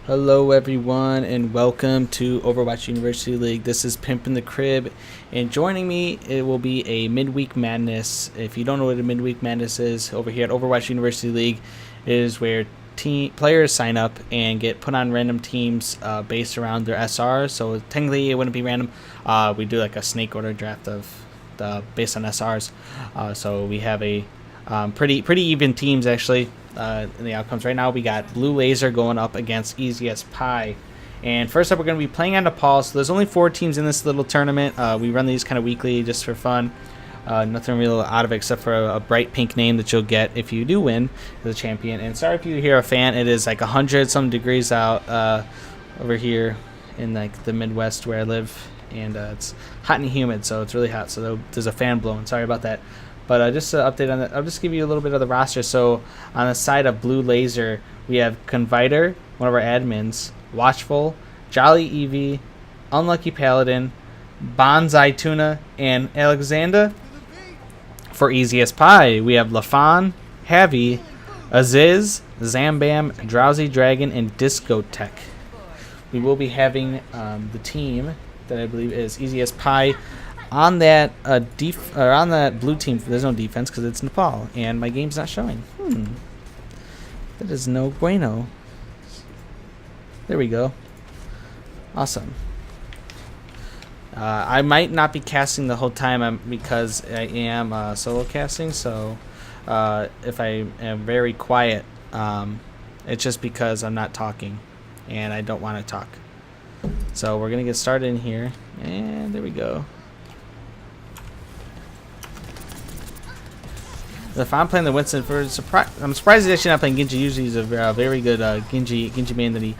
Hello everyone and welcome to Overwatch University League. This is Pimp in the Crib, and joining me it will be a Midweek Madness. If you don't know what a Midweek Madness is, over here at Overwatch University League, it is where players sign up and get put on random teams based around their SR. So technically it wouldn't be random. We do like a snake order draft of based on SRs. So we have a pretty even teams actually. In the outcomes right now, we got Blue Laser going up against Easy as Pie. And first up, we're going to be playing on Nepal. So there's only 4 teams in this little tournament. We run these kind of weekly just for fun. Nothing real out of it except for a bright pink name that you'll get if you do win as a champion. And sorry if you hear a fan. It is like 100 some degrees out over here in like the Midwest where I live, and it's hot and humid, so it's really hot. So there's a fan blowing. Sorry about that. But just to update on that, I'll just give you a little bit of the roster. So on the side of Blue Laser, we have Confiter, one of our admins, Watchful, Jolly Eevee, Unlucky Paladin, Bonsai Tuna, and Alexander. For Easy as Pie, we have Lafon, Havi, Aziz, Zambam, Drowsy Dragon, and Discotech. We will be having the team that I believe is Easy as Pie on that on that blue team. There's no defense because it's Nepal, and my game's not showing. That is no bueno. There we go. Awesome. I might not be casting the whole time because I am solo casting. So if I am very quiet, it's just because I'm not talking, and I don't want to talk. So we're gonna get started in here, and there we go. If I'm playing the Winston, I'm surprised he's actually not playing Genji. Usually he's a very good Genji main that he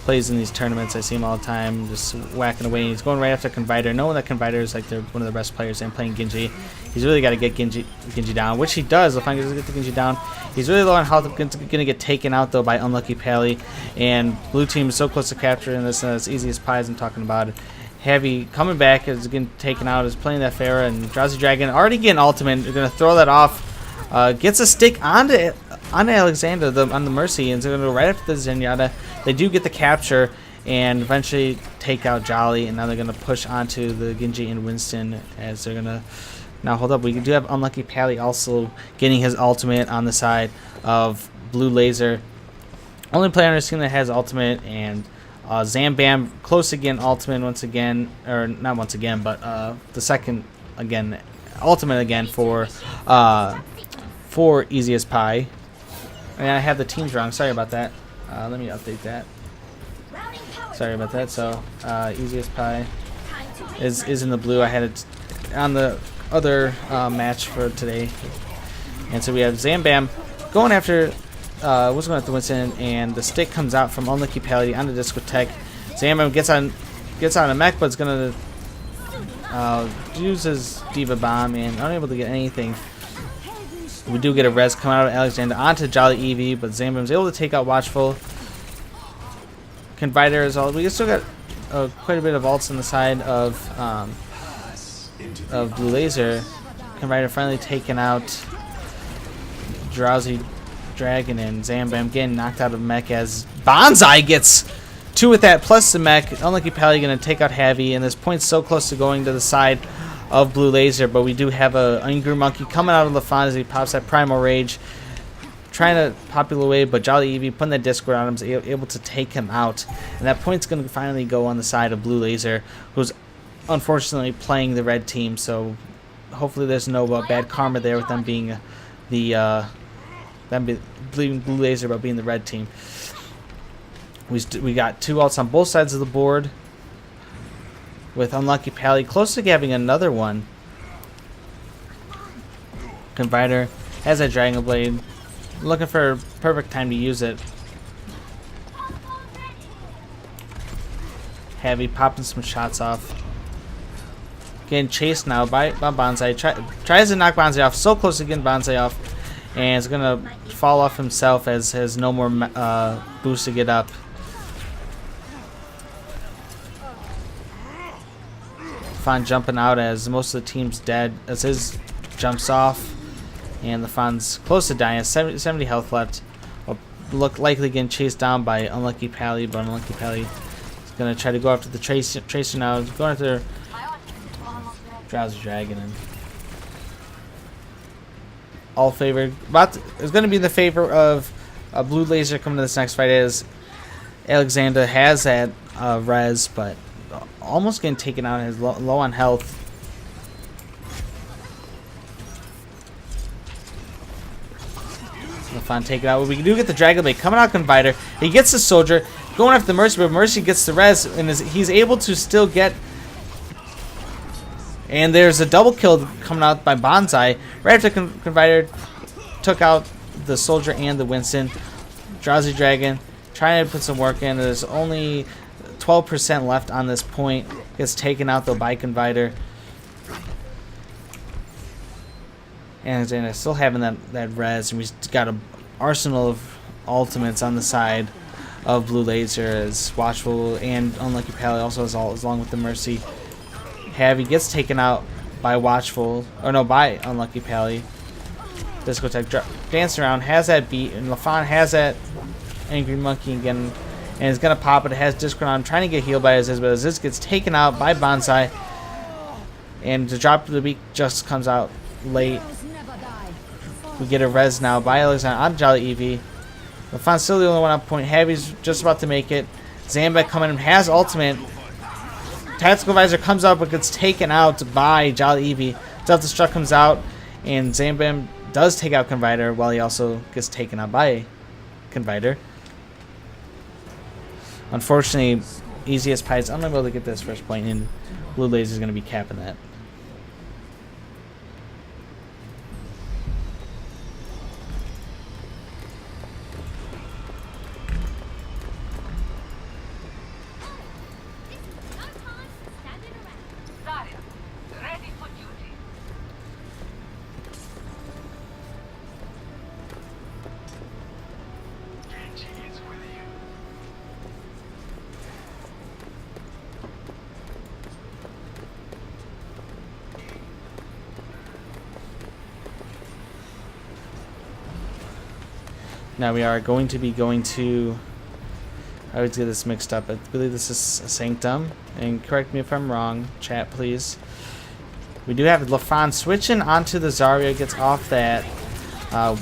plays in these tournaments. I see him all the time, just whacking away. He's going right after Confiter, knowing that Confiter is like one of the best players and playing Genji. He's really got to get Genji down, which he does. If I can get the Genji down, he's really low on health. Going to get taken out though by Unlucky Pally, and blue team is so close to capturing this. As Easy as Pie as I'm talking about it. Heavy coming back is getting taken out. Is playing that Pharah, and Drowsy Dragon already getting ultimate. They're going to throw that off. Gets a stick onto Alexander on the Mercy, and so going to go right after the Zenyatta. They do get the capture and eventually take out Jolly, and now they're going to push onto the Genji and Winston as they're going to now hold up. We do have Unlucky Pally also getting his ultimate on the side of Blue Laser. Only player on our team that has ultimate, and Zambam close again ultimate once again, or not once again, but the second again ultimate again for Easy as Pie. And I have the teams wrong. Sorry about that. Let me update that. Sorry about that. So Easy as Pie is in the blue. I had it on the other match for today. And so we have Zambam going after Winston, and the stick comes out from Unlucky Pally onto Discotech. Zambam gets on a mech, but it's gonna use his Diva Bomb and unable to get anything. We do get a res coming out of Alexander onto Jolly Eevee, but Zambam's able to take out Watchful. Confiter is all. We still got quite a bit of ults on the side of Blue Laser. Confiter finally taking out Drowsy Dragon, and Zambam getting knocked out of mech as Bonsai gets 2 with that plus the mech. Unlucky Pally going to take out Havi, and this point's so close to going to the side of Blue Laser, but we do have a Angry Monkey coming out of Lafon as he pops that Primal Rage, trying to populate away, but Jolly Eevee putting that Discord on him is able to take him out, and that point's going to finally go on the side of Blue Laser, who's unfortunately playing the red team. So hopefully there's no bad karma there with them being Blue Laser about being the red team. We got 2 ults on both sides of the board, with Unlucky Pally close to having another one. Confiter has a Dragon Blade, looking for a perfect time to use it. Heavy popping some shots off. Getting chased now by Bonsai. Tries to knock Bonsai off, so close to getting Bonsai off, and is going to fall off himself as has no more boost to get up. Fon jumping out as most of the team's dead as his jumps off, and the Fon's close to dying. 70 health left. Well, likely getting chased down by Unlucky Pally, but Unlucky Pally is going to try to go after the Tracer now. He's going after Drowsy Dragon. And all favored. It's going to be in the favor of Blue Laser coming to this next fight, as Alexander has that res, but almost getting taken out. He's low on health. Lafon take it out. We do get the Dragon Blade coming out. Confiter. He gets the Soldier going after the Mercy, but Mercy gets the res, and he's able to still get. And there's a double kill coming out by Bonsai right after Confiter took out the Soldier and the Winston. Drowsy Dragon trying to put some work in. There's only 12% left on this point. Gets taken out though by Confiter. And still having that res, and we got an arsenal of ultimates on the side of Blue Laser, as Watchful and Unlucky Pally also has all, along with the Mercy. Heavy gets taken out by Watchful, or no, by Unlucky Pally. Discotheque dancing around, has that beat, and Lafon has that Angry Monkey again, and it's gonna pop it. It has Discord on, trying to get healed by Aziz, but Aziz gets taken out by Bonsai, and the drop of the beat just comes out late. We get a res now by Alexander on Jolly Eevee. Lafon's still the only one up point. Heavy's just about to make it. Zambek coming in, has ultimate. Tactical Visor comes up but gets taken out by Jolly Eevee. Self-destruct comes out, and Zambam does take out Confiter, while he also gets taken out by Confiter. Unfortunately, Easiest Pie is unable to get this first point, and Blue Laser is going to be capping that. Now we are going to be going to, I always get this mixed up, I believe this is Sanctum, and correct me if I'm wrong, chat please. We do have Lafon switching onto the Zarya, gets off that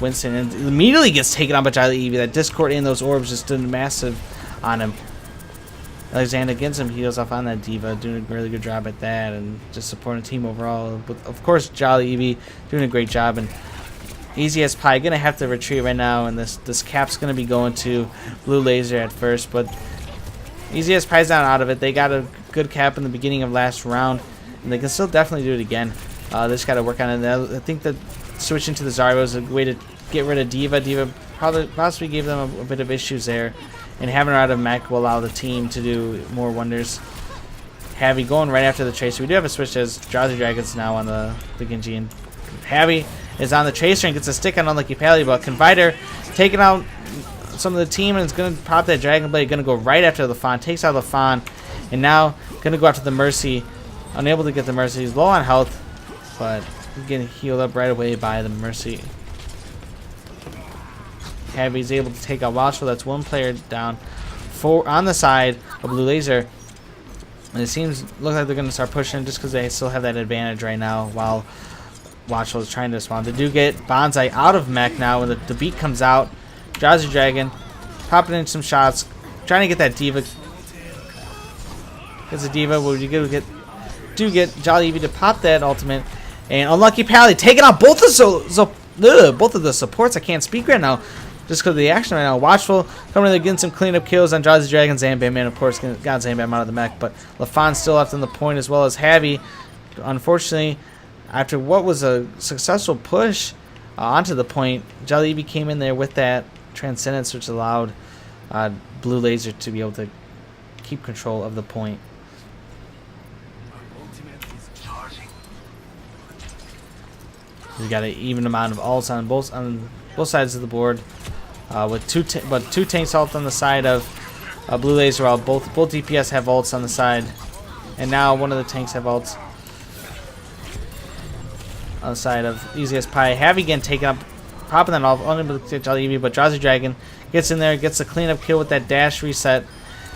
Winston, and immediately gets taken on by Jolly Eevee. That Discord and those orbs just did massive on him. Alexander gets him heals off on that D.Va, doing a really good job at that, and just supporting the team overall. But of course, Jolly Eevee doing a great job, and Easy as Pie gonna have to retreat right now, and this cap's gonna be going to Blue Laser at first, but Easy as Pie's not out of it. They got a good cap in the beginning of last round, and they can still definitely do it again. They just gotta work on it. I think that switching to the Zarya was a way to get rid of D.Va. D.Va possibly gave them a bit of issues there, and having her out of mech will allow the team to do more wonders. Heavy going right after the Tracer. We do have a switch as Drowsy Dragons now on the Genji, and Heavy is on the Tracer and gets a stick on Unlucky Pally, but Confiter taking out some of the team, and it's going to pop that Dragon Blade, going to go right after Lafon, takes out Lafon, and now going to go after the Mercy. Unable to get the Mercy. He's low on health, but getting healed up right away by the Mercy. Heavy's able to take out Watchful. That's one player down. Four on the side of Blue Laser. And it looks like they're going to start pushing just because they still have that advantage right now, while Watchful is trying to respond. They do get Bonsai out of mech now when the beat comes out. Drowsy Dragon popping in some shots, trying to get that D.Va. Gets a D.Va. Well, you do get Jolly Eevee to pop that ultimate, and Unlucky Pally taking out both of the supports. I can't speak right now just because of the action right now. Watchful coming in, getting some cleanup kills on Drowsy Dragon. Zambam, man, of course, got Zambam out of the mech, but Lafon still left on the point, as well as Heavy. Unfortunately, after what was a successful push onto the point, Jolly Eevee came in there with that Transcendence, which allowed Blue Laser to be able to keep control of the point. We got an even amount of ults on both sides of the board, with two tanks ult on the side of Blue Laser, while both DPS have ults on the side, and now one of the tanks have ults on the side of Easiest Pie. Heavy again taken up popping that off, unable to catch Eevee, but Drowsy Dragon gets in there, gets a cleanup kill with that dash reset.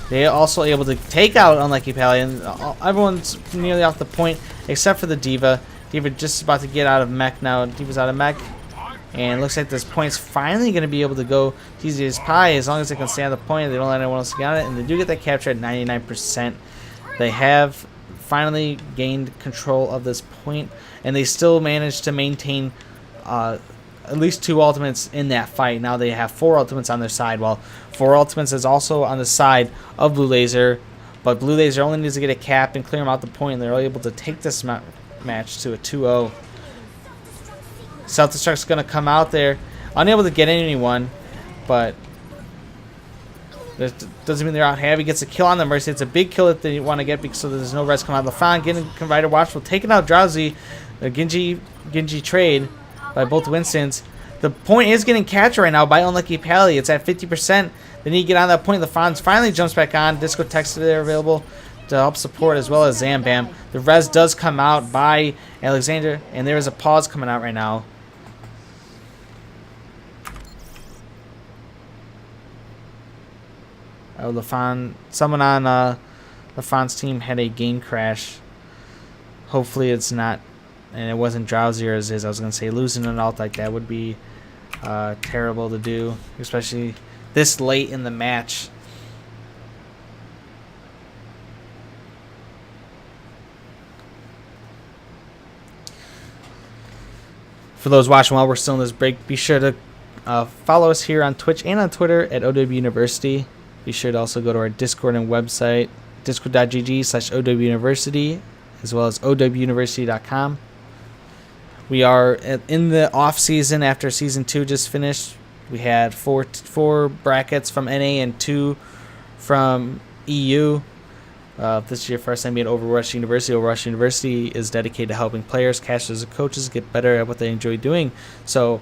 They're also able to take out Unlucky Pally, and everyone's nearly off the point except for the D.Va. D.Va just about to get out of mech now. D.Va's out of mech, and it looks like this point's finally going to be able to go to easy as pie as long as they can stay on the point. They don't let anyone else get on it, and they do get that capture at 99%. They have finally gained control of this point, and they still managed to maintain at least 2 ultimates in that fight. Now they have 4 ultimates on their side, while 4 ultimates is also on the side of Blue Laser. But Blue Laser only needs to get a cap and clear them out the point, and they're able to take this match to a 2-0. Self-Destruct's going to come out there, unable to get anyone, but that doesn't mean they're out. Heavy gets a kill on the Mercy. It's a big kill that they want to get because so there's no res coming out. LaFon getting Converter Watchful, taking out Drowsy. The Genji trade by both Winstons. The point is getting captured right now by Unlucky Pally. It's at 50%. They need to get on that point. LaFon finally jumps back on. Disco Tech's there available to help support, as well as Zambam. The res does come out by Alexander, and there is a pause coming out right now. Oh, LaFon, someone on LaFon's team had a game crash. Hopefully it's not, and it wasn't Drowsy or as is. I was going to say losing an ult like that would be terrible to do, especially this late in the match. For those watching while we're still in this break, be sure to follow us here on Twitch and on Twitter at OW University. Be sure to also go to our Discord and website, discord.gg/OWUniversity, as well as OWUniversity.com. We are in the off season after season 2 just finished. We had four brackets from NA and 2 from EU. This is your first time being at Overwatch University. Overwatch University is dedicated to helping players, casters, and coaches get better at what they enjoy doing. So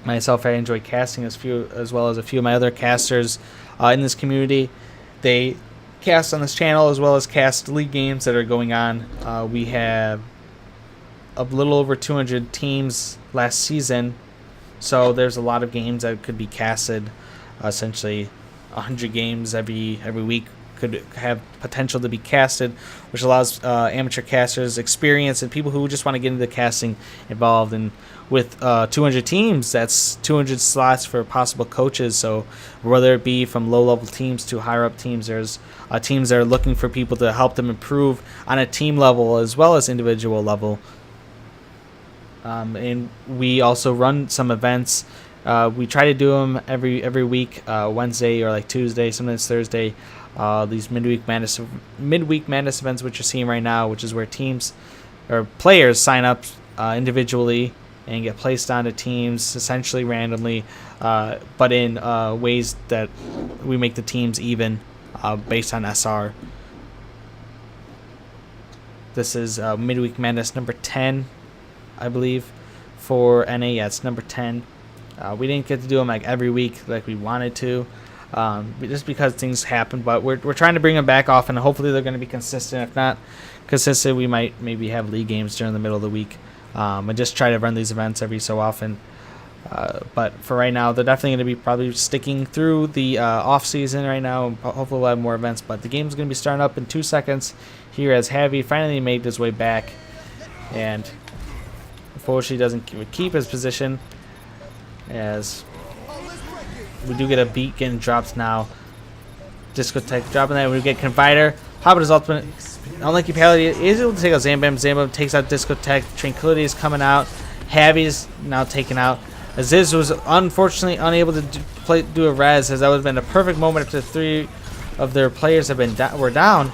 myself, I enjoy casting as well as a few of my other casters in this community. They cast on this channel as well as cast league games that are going on. We have a little over 200 teams last season, so there's a lot of games that could be casted. Essentially 100 games every week could have potential to be casted, which allows amateur casters experience and people who just want to get into casting involved. And with 200 teams, that's 200 slots for possible coaches. So whether it be from low-level teams to higher-up teams, there's teams that are looking for people to help them improve on a team level as well as individual level. And we also run some events. We try to do them every week, Wednesday or like Tuesday, sometimes Thursday. These midweek madness events, which you're seeing right now, which is where teams or players sign up individually and get placed onto teams essentially randomly, but in ways that we make the teams even based on SR. This is Midweek Madness number 10, I believe, for NA. Yeah, it's number 10. We didn't get to do them like every week like we wanted to, just because things happen. But we're trying to bring them back often. Hopefully they're going to be consistent. If not consistent, we might maybe have league games during the middle of the week. And just try to run these events every so often. But for right now, they're definitely going to be probably sticking through the off season right now. Hopefully we'll have more events. But the game's going to be starting up in 2 seconds here as Javi finally made his way back, and unfortunately doesn't keep his position, as we do get a beat getting dropped now. Discotheque dropping that. We get Confiter. Popping his ultimate. Unlucky Pally is able to take out Zambam. Zambam takes out Discotheque. Tranquility is coming out. Javi's now taken out. Aziz was unfortunately unable to do a res, as that would have been a perfect moment after 3 of their players were down.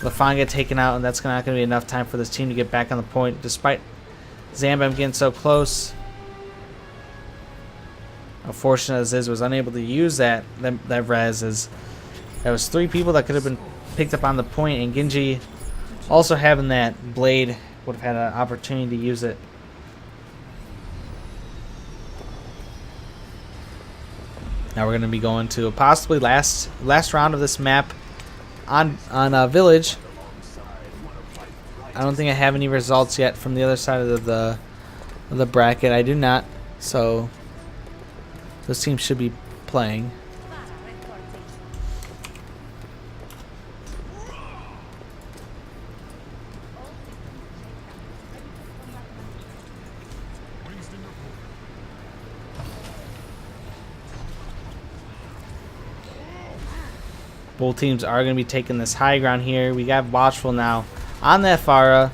LaFon get taken out, and that's not going to be enough time for this team to get back on the point, despite Zambam getting so close. Unfortunately, Aziz was unable to use that res, as there was 3 people that could have been picked up on the point, and Genji also having that blade would have had an opportunity to use it. Now we're going to be going to possibly last round of this map on Village. I don't think I have any results yet from the other side of the bracket. I do not. So those teams should be playing. Both teams are going to be taking this high ground here. We got Watchful now on that Pharah.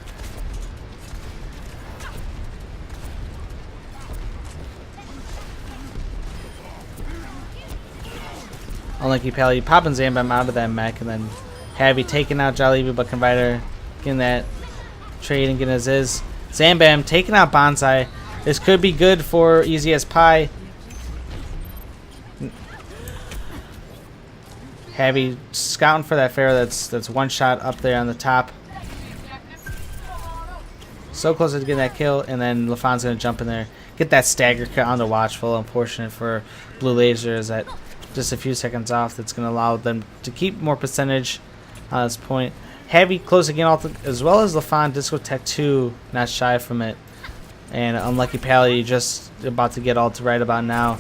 Unlucky Pally popping Zambam out of that mech, and then Heavy taking out Jollibee, but Convider getting that trade and getting his is. Zambam taking out Bonsai. This could be good for Easy as Pie. Heavy scouting for that Pharaoh that's one shot up there on the top. So close to getting that kill, and then LaFon's going to jump in there. Get that stagger cut on the Watchful. Unfortunate for Blue Laser is that just a few seconds off. That's going to allow them to keep more percentage on this point. Heavy closing in as well as LaFon. Discotheque 2 not shy from it. And Unlucky Pally just about to get ulted right about now.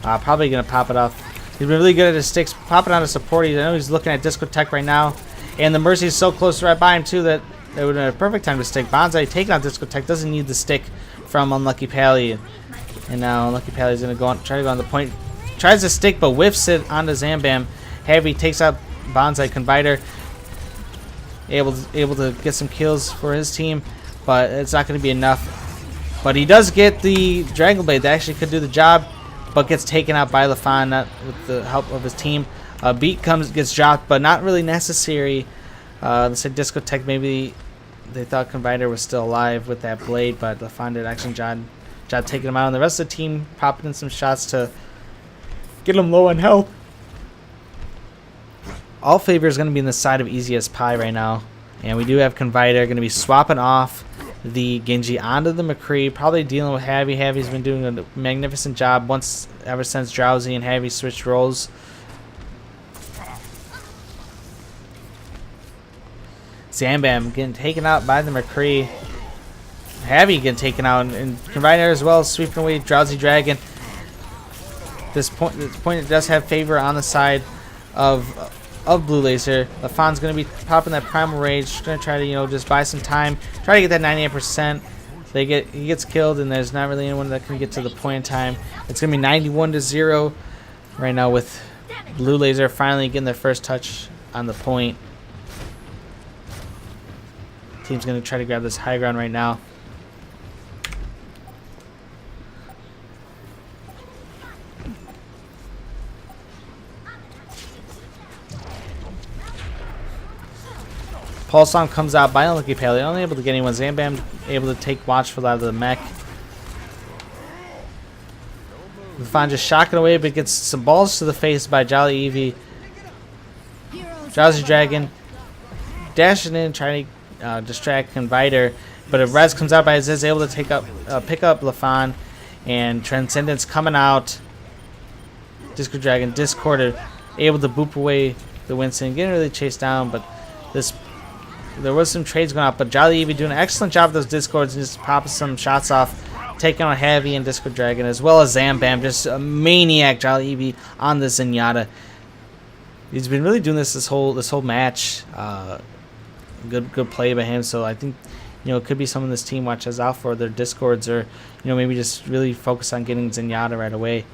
Probably going to pop it off. He's been really good at his sticks, popping out of support. I know he's looking at Discotheque right now. And the Mercy is so close right by him, too, that it would have been a perfect time to stick. Bonsai taking out Discotheque. Doesn't need the stick from Unlucky Pally. And now Unlucky Pally's going to go on, try to go on the point. Tries to stick, but whiffs it onto Zambam. Heavy takes out Bonsai. Convider able to get some kills for his team, but it's not going to be enough. But he does get the Dragon Blade. That actually could do the job, but gets taken out by LaFon, not with the help of his team. Beat gets dropped, but not really necessary. Let's say Discotheque, maybe they thought Convider was still alive with that blade, but LaFon did actually job taking him out. And the rest of the team popping in some shots to get him low on health. All favor is going to be in the side of Easy as Pie right now. And we do have Convider going to be swapping off the Genji onto the McCree, probably dealing with Heavy. Heavy's been doing a magnificent job ever since Drowsy and Heavy switched roles. Zambam getting taken out by the McCree. Heavy getting taken out, and Convider as well, sweeping away Drowsy Dragon. This point it does have favor on the side of Blue Laser. LaFon's going to be popping that Primal Rage, going to try to just buy some time, try to get that 98%. He gets killed, and there's not really anyone that can get to the point in time. It's going to be 91-0 right now with Blue Laser finally getting their first touch on the point. Team's going to try to grab this high ground right now. Pulse Song comes out by Unlucky Pally, only able to get anyone. Zambam able to take Watchful out of the mech. LaFon just shocking away, but gets some balls to the face by Jolly Eevee. Drowsy Dragon dashing in, trying to distract Convider, but a res comes out by Aziz, able to pick up LaFon, and Transcendence coming out. Disco Dragon discorded, able to boop away the Winston, getting really chased down, but there was some trades going out, but Jolly Eevee doing an excellent job with those discords and just popping some shots off, taking on Heavy and Disco Dragon, as well as Zambam, just a maniac Jolly Eevee on the Zenyatta. He's been really doing this whole match. Good play by him. So I think it could be someone this team watches out for their discords, or maybe just really focus on getting Zenyatta right away.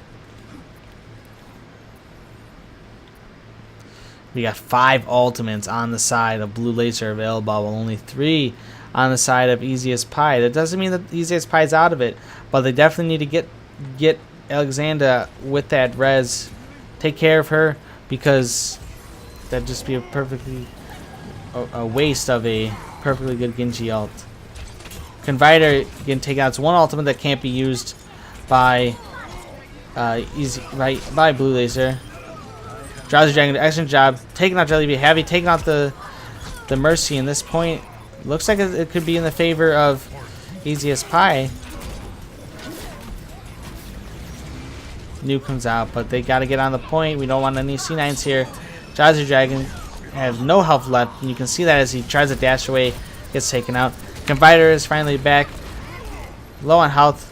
We got 5 ultimates on the side of Blue Laser available, while only 3 on the side of Easy as Pie. That doesn't mean that Easy as Pie is out of it, but they definitely need to get Alexandra with that res, take care of her, because that'd just be a waste of a perfectly good Genji ult. Convider can take out one ultimate that can't be used by Blue Laser. Drowsy Dragon, excellent job taking out Jollibee. Heavy taking out the Mercy. In this point, looks like it could be in the favor of Easy as Pie. New comes out, but they got to get on the point. We don't want any C9s here. Drowsy Dragon has no health left, and you can see that as he tries to dash away, gets taken out. Convider is finally back, low on health.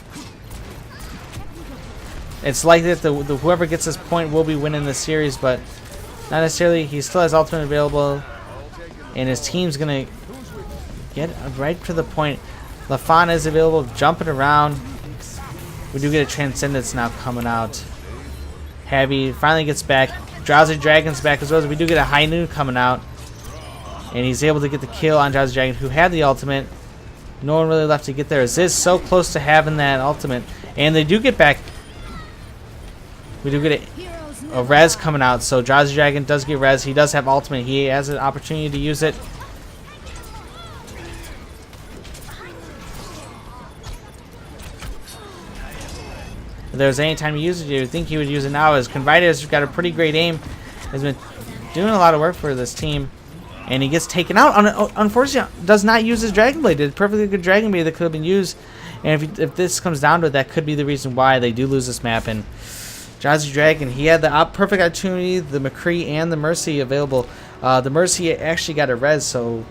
It's likely that the whoever gets this point will be winning the series, but not necessarily. He still has ultimate available, and his team's gonna get right to the point. Lafon is available, jumping around. We do get a Transcendence now coming out. Heavy finally gets back. Drowsy Dragon's back as well. As we do get a High Noon coming out, and he's able to get the kill on Drowsy Dragon, who had the ultimate. No one really left to get there. Ziz so close to having that ultimate, and they do get back. We do get a res coming out, so Drowsy Dragon does get res. He does have ultimate. He has an opportunity to use it. If there was any time to use it, you would think he would use it now, as Convider's got a pretty great aim. Has been doing a lot of work for this team. And he gets taken out. Unfortunately, does not use his Dragon Blade. Did a perfectly good Dragon Blade that could have been used. And if this comes down to it, that could be the reason why they do lose this map. And Drowsy Dragon, he had the perfect opportunity, the McCree and the Mercy available. The Mercy actually got a res, so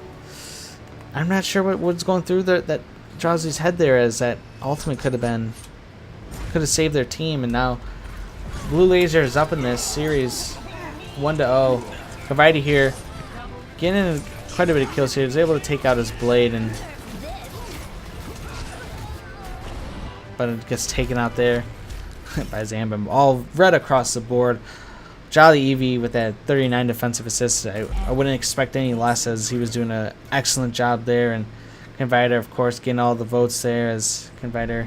I'm not sure what's going through that Drowsy's head there, as that ultimate could have saved their team. And now Blue Laser is up in this series 1-0. Kavita here getting quite a bit of kills here. He's able to take out his blade, but it gets taken out there by Zambam. All red across the board. Jolly Eevee with that 39 defensive assist. I wouldn't expect any less, as he was doing an excellent job there. And Convider, of course, getting all the votes there, as Convider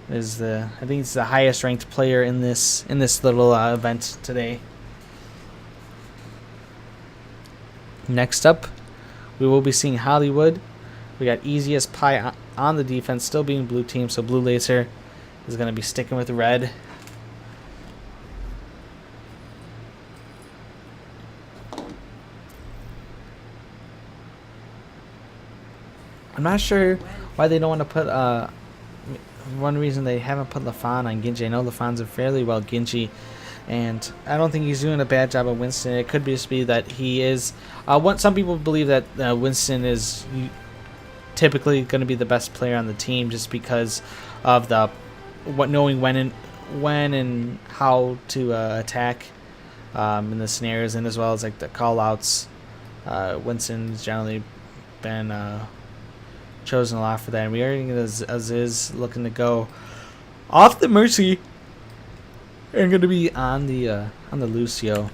is I think he's the highest ranked player in this little event today. Next up, we will be seeing Hollywood. We got Easiest Pie on the defense, still being blue team, so Blue Laser is going to be sticking with red. I'm not sure why they don't want to put one reason they haven't put Lafon on Genji. I know Lafon's a fairly well Genji, and I don't think he's doing a bad job of Winston. It could just be that he is. Some people believe that Winston is typically going to be the best player on the team, just because of knowing when and how to attack in the scenarios, and as well as like the call outs. Winston's generally been chosen a lot for that, and we are getting Aziz looking to go off the Mercy and going to be on the Lucio.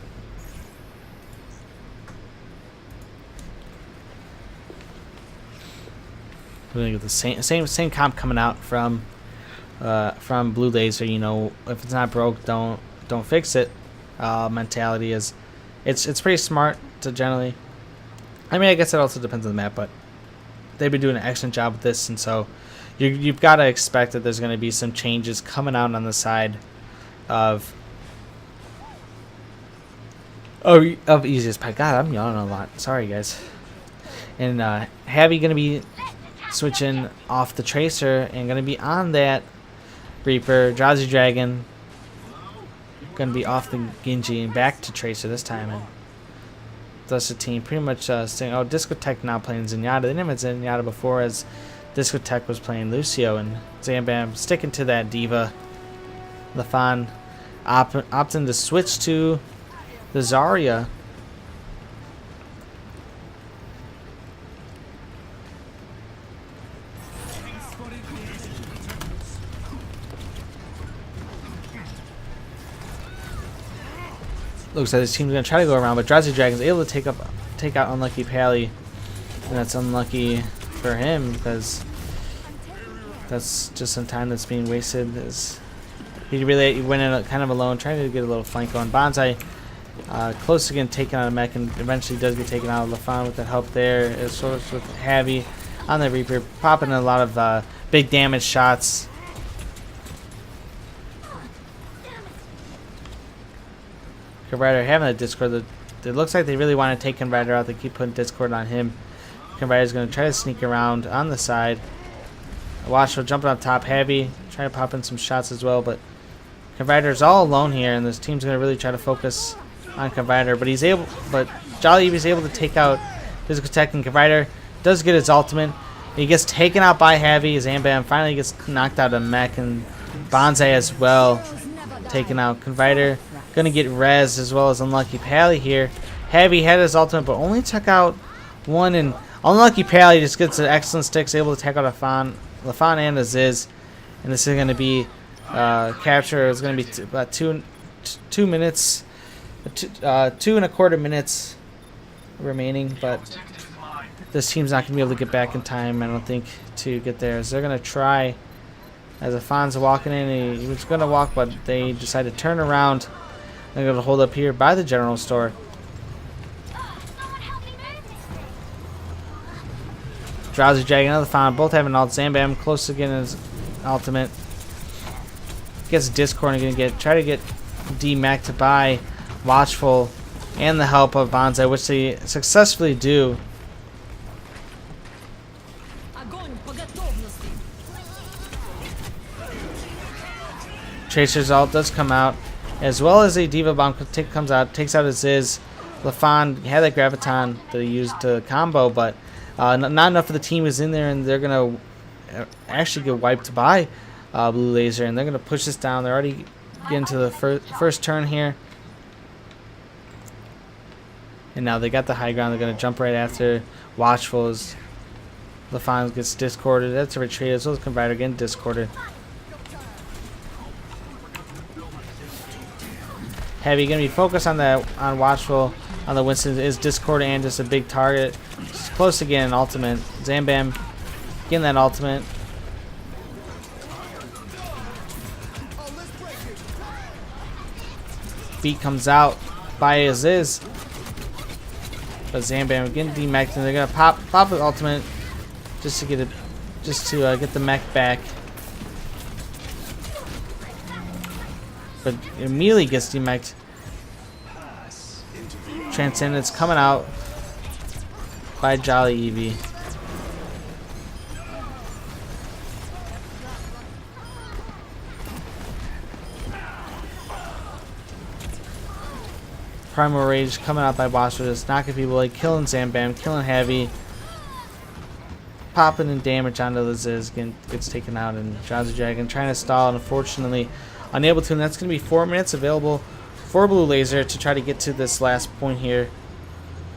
We're gonna get the same comp coming out from Blue Laser. You know, if it's not broke, don't fix it. Mentality is, it's pretty smart to generally. I mean, I guess it also depends on the map, but they've been doing an excellent job with this, and so you've got to expect that there's going to be some changes coming out on the side of Easiest Pie. God, I'm yawning a lot. Sorry, guys. And Heavy going to be switching off the Tracer and going to be on that Reaper. Drowsy Dragon going to be off the Genji and back to Tracer this time. And thus the team pretty much saying, oh, Discotech now playing Zenyatta. They didn't have Zenyatta before, as Discotech was playing Lucio, and Zambam sticking to that Diva. Lafon opting to switch to the Zarya. Looks like this team's going to try to go around, but Drowsy Dragon's able to take out Unlucky Pally. And that's unlucky for him, because that's just some time that's being wasted. As he really went in kind of alone, trying to get a little flank on. Bonsai close to getting taken out of Mech, and eventually does get taken out of Lafon with that help there. As well as with Heavy on the Reaper, popping a lot of big damage shots. Convider having a Discord. It looks like they really want to take Convider out. They keep putting Discord on him. Convider's going to try to sneak around on the side. Watchful jumping up top. Heavy trying to pop in some shots as well, but Convider's all alone here, and this team's going to really try to focus on Convider. But Jolly Eevee's able to take out Physical Tech, and Convider does get his ultimate. He gets taken out by Heavy. Zambam finally gets knocked out of Mech, and Bonsai as well. taken out. Confiter gonna get res as well as Unlucky Pally here. Heavy had his ultimate, but only took out one, and Unlucky Pally just gets an excellent sticks, able to take out Lafon and Aziz, and this is gonna be capture. It's gonna be about 2 minutes, 2.25 minutes remaining, but this team's not gonna be able to get back in time, I don't think, to get there. As they're gonna try. As Afon's walking in, he was gonna walk, but they decided to turn around. They're gonna hold up here by the general store. Drowsy Dragon, another Fawn, both having ult. Zambam close to getting his ultimate. Gets Discord and gonna try to get D-Mac to buy Watchful and the help of Bonsai, which they successfully do. Tracer's ult does come out, as well as a Diva Bomb comes out, takes out Aziz. Lafon had that Graviton that he used to combo, but not enough of the team is in there, and they're going to actually get wiped by Blue Laser, and they're going to push this down. They're already getting to the first turn here. And now they got the high ground. They're going to jump right after Watchful as Lafon gets discorded. That's a retreat, as well as Confiter getting discorded. Heavy gonna be focused on Watchful, on the Winston. Is Discord and just a big target. It's close to getting an ultimate. Zambam getting that ultimate. Beat comes out by Aziz, but Zambam getting D-Mech, and they're gonna pop the ultimate just to get the mech back. But immediately gets D-Mech'd. Transcendence coming out by Jolly Eevee. Primal Rage coming out by Watcher, just knocking people, like killing Zambam, killing Heavy. Popping in damage onto the Ziz, gets taken out, and Drowsy Dragon trying to stall, and unfortunately unable to, and that's going to be 4 minutes available for Blue Laser to try to get to this last point here.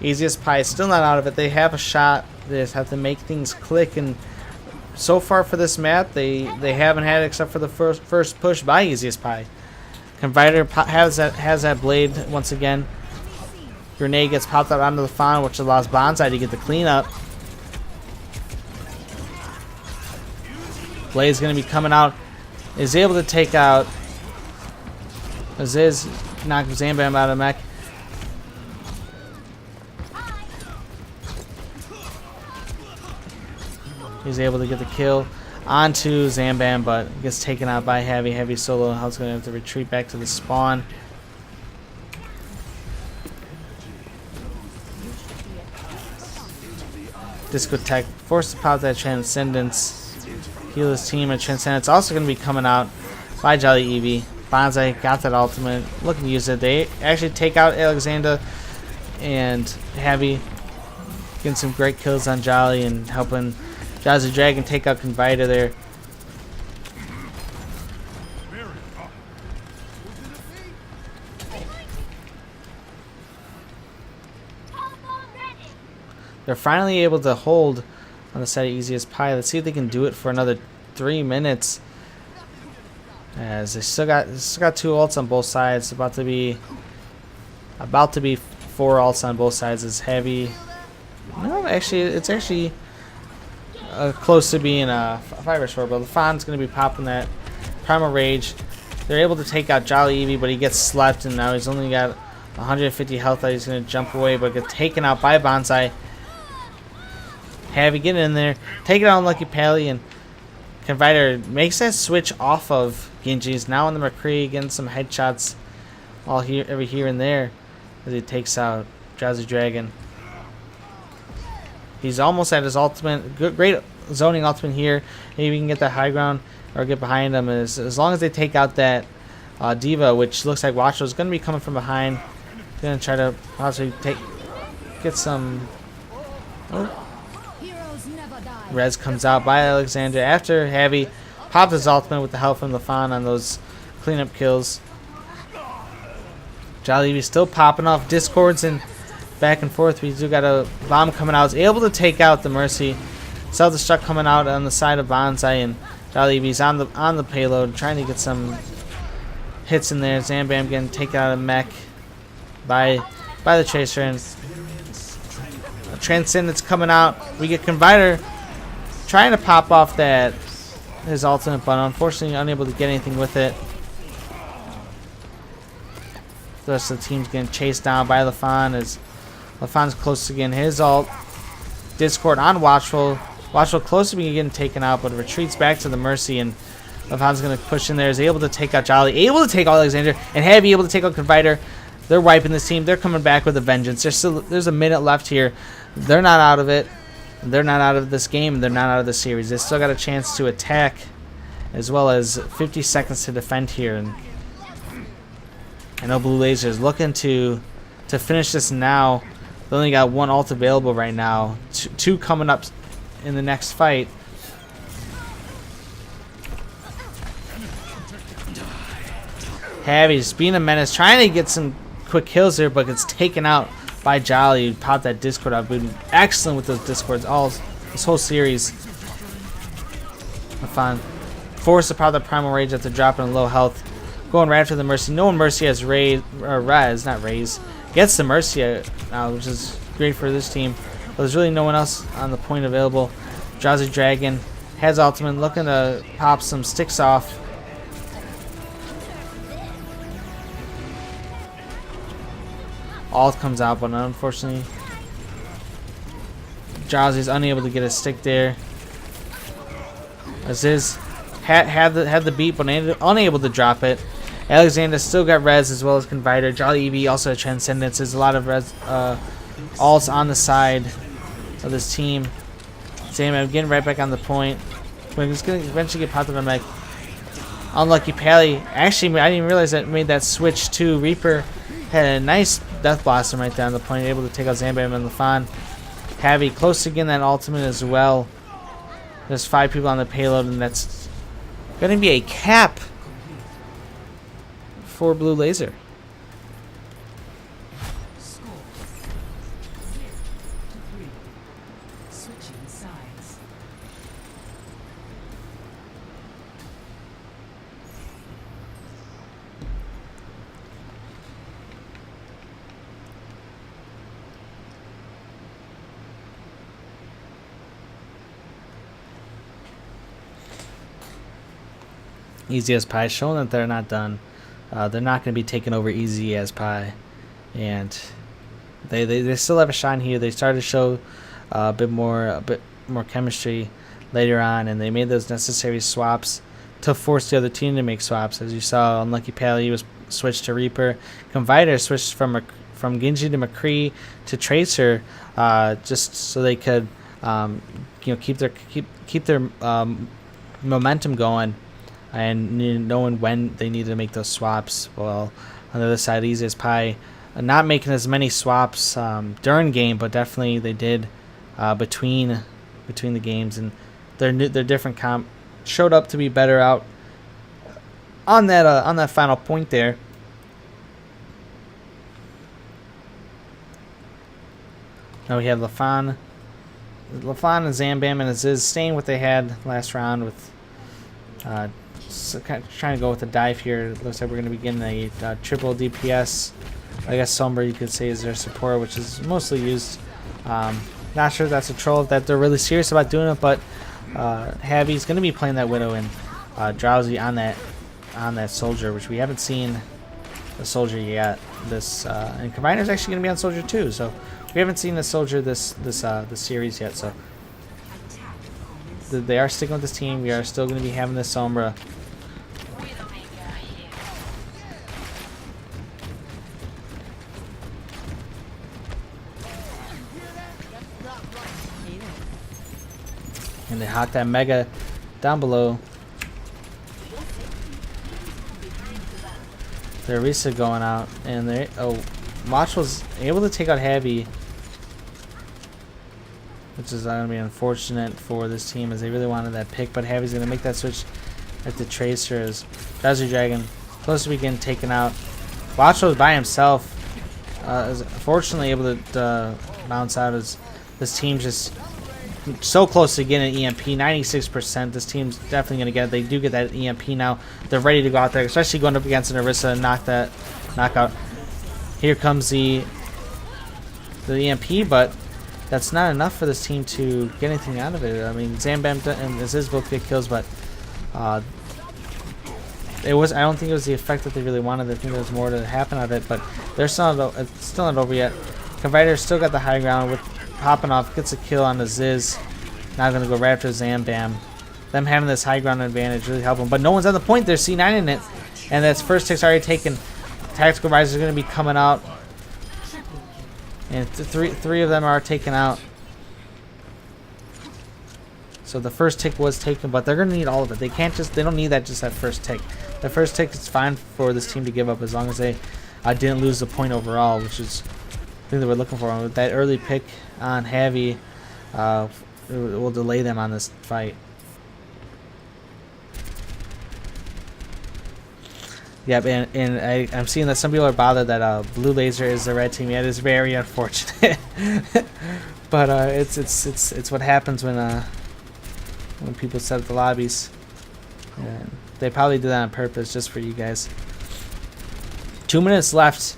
Easiest Pie is still not out of it. They have a shot. They just have to make things click, and so far for this map, they haven't had it except for the first push by Easiest Pie. Confiter has that blade once again. Grenade gets popped out onto the Fawn, which allows Bonsai to get the cleanup. Blade's going to be coming out. Is able to take out Aziz, knock Zambam out of mech. He's able to get the kill onto Zambam, but gets taken out by Heavy. Heavy solo. Hell's going to have to retreat back to the spawn. Discotheque forced to pop that Transcendence. Heal his team, and Transcendence also going to be coming out by Jolly Eevee. Bonsai got that ultimate, looking to use it. They actually take out Alexander and Heavy, getting some great kills on Jolly and helping Drowsy Dragon take out Confiter there. They're finally able to hold on the side of Easiest Pie. Let's see if they can do it for another 3 minutes. As they still got 2 ults on both sides. About to be 4 ults on both sides. Is Heavy. No, actually, it's actually close to being a 5-4, but LaFon's going to be popping that Primal Rage. They're able to take out Jolly Eevee, but he gets slept, and now he's only got 150 health that he's going to jump away, but get taken out by Bonsai. Heavy getting in there, taking out Unlucky Pally, and Confiter makes that switch off of Genji. He's now on the McCree, getting some headshots every here and there as he takes out Drowsy Dragon. He's almost at his ultimate. Great zoning ultimate here. Maybe he can get that high ground or get behind him. As long as they take out that Diva, which looks like Watcher is going to be coming from behind. Going to try to possibly get some. Oh. Rez comes out by Alexander after Heavy popped his ultimate with the help from LaFon on those cleanup kills. Jolly still popping off discords and back and forth. We do got a bomb coming out. Is able to take out the Mercy. Self-destruct coming out on the side of Bonsai, and Jolly's on the payload, trying to get some hits in there. Zambam getting taken out of mech by the Tracer, and Transcendence coming out. We get Confiter trying to pop off his ultimate, but unfortunately unable to get anything with it. The rest of the team's getting chased down by Lafon as Lafon's close to getting his ult. Discord on Watchful. Watchful close to being getting taken out, but retreats back to the Mercy, and Lafon's going to push in there. Is able to take out Jolly, able to take out Alexander, and Heavy able to take out Confiter. They're wiping this team. They're coming back with a vengeance. There's a minute left here. They're not out of it. They're not out of this game. They're not out of the series. They still got a chance to attack, as well as 50 seconds to defend here. And I know Blue Laser is looking to finish this now. They only got one ult available right now. Two coming up in the next fight. Heavy's being a menace, trying to get some quick kills there, but gets taken out by Jolly. Popped that Discord out. Been excellent with those Discords this whole series. Fun. Forced to pop that Primal Rage after dropping low health. Going right after the Mercy. No one Mercy has not Raze. Gets the Mercy now, which is great for this team. But there's really no one else on the point available. Drowsy Dragon has ultimate, looking to pop some sticks off. Ult comes out, but unfortunately Drowsy's unable to get a stick there. Aziz had the beat, but unable to drop it. Alexander still got res as well as Confiter. Jolly EV also has Transcendence. There's a lot of res ults on the side of this team. I'm getting right back on the point. He's going to eventually get popped up. I'm like, unlucky Pally. Actually, I didn't realize that made that switch to Reaper. Had a nice Death Blossom right there on the point, able to take out Zambam and Lafon. Heavy close to getting that ultimate as well. There's 5 people on the payload, and that's going to be a cap for Blue Laser. Easy as Pie, showing that they're not done. They're not going to be taken over easy as Pie, and they still have a shine here. They started to show a bit more chemistry later on, and they made those necessary swaps to force the other team to make swaps. As you saw, Unlucky Pally was switched to Reaper. Confiter switched from Genji to McCree to Tracer, just so they could keep their momentum going. And knowing when they need to make those swaps. Well, on the other side, Easy as Pie, not making as many swaps during game, but definitely they did between the games, and their different comp showed up to be better out on that final point there. Now we have Lafon and Zambam and Aziz staying what they had last round with. So kind of trying to go with a dive here. It looks like we're going to be getting a triple DPS. I guess Sombra you could say is their support, which is mostly used. Not sure if that's a troll, that they're really serious about doing it, but Heavy's going to be playing that Widow and Drowsy on that Soldier, which we haven't seen the Soldier yet. And Combiner's actually going to be on Soldier too, so we haven't seen the Soldier this series yet. So they are sticking with this team. We are still going to be having this Sombra. And they hawk that Mega down below. Their Risa going out, and Watch was able to take out Heavy, which is going to be unfortunate for this team as they really wanted that pick. But Heavy's going to make that switch at the Tracer as Drowsy Dragon close to be getting taken out. Watchow's by himself. Is fortunately able to bounce out as this team just so close to getting an EMP. 96%. This team's definitely going to get it. They do get that EMP now. They're ready to go out there, especially going up against an Orisa and knock out. Here comes the EMP, but that's not enough for this team to get anything out of it. I mean, Zambam and Aziz both get kills, but it was. I don't think it was the effect that they really wanted. I think there was more to happen out of it, but they're it's still not over yet. Convider still got the high ground with popping off, gets a kill on Aziz. Now going to go right after Zambam. Them having this high ground advantage really help them, but no one's on the point. There's C9 in it, and that's first tick's already taken. Tactical Risers are going to be coming out, and three of them are taken out. So the first tick was taken, but they're going to need all of it. They don't need that first tick. The first tick is fine for this team to give up as long as they didn't lose the point overall, which is the thing that we're looking for. With that early pick on Heavy, it will delay them on this fight. Yep, and I'm seeing that some people are bothered that Blue Laser is the red team. Yeah, it is very unfortunate, but it's what happens when people set up the lobbies. And they probably did that on purpose just for you guys. 2 minutes left.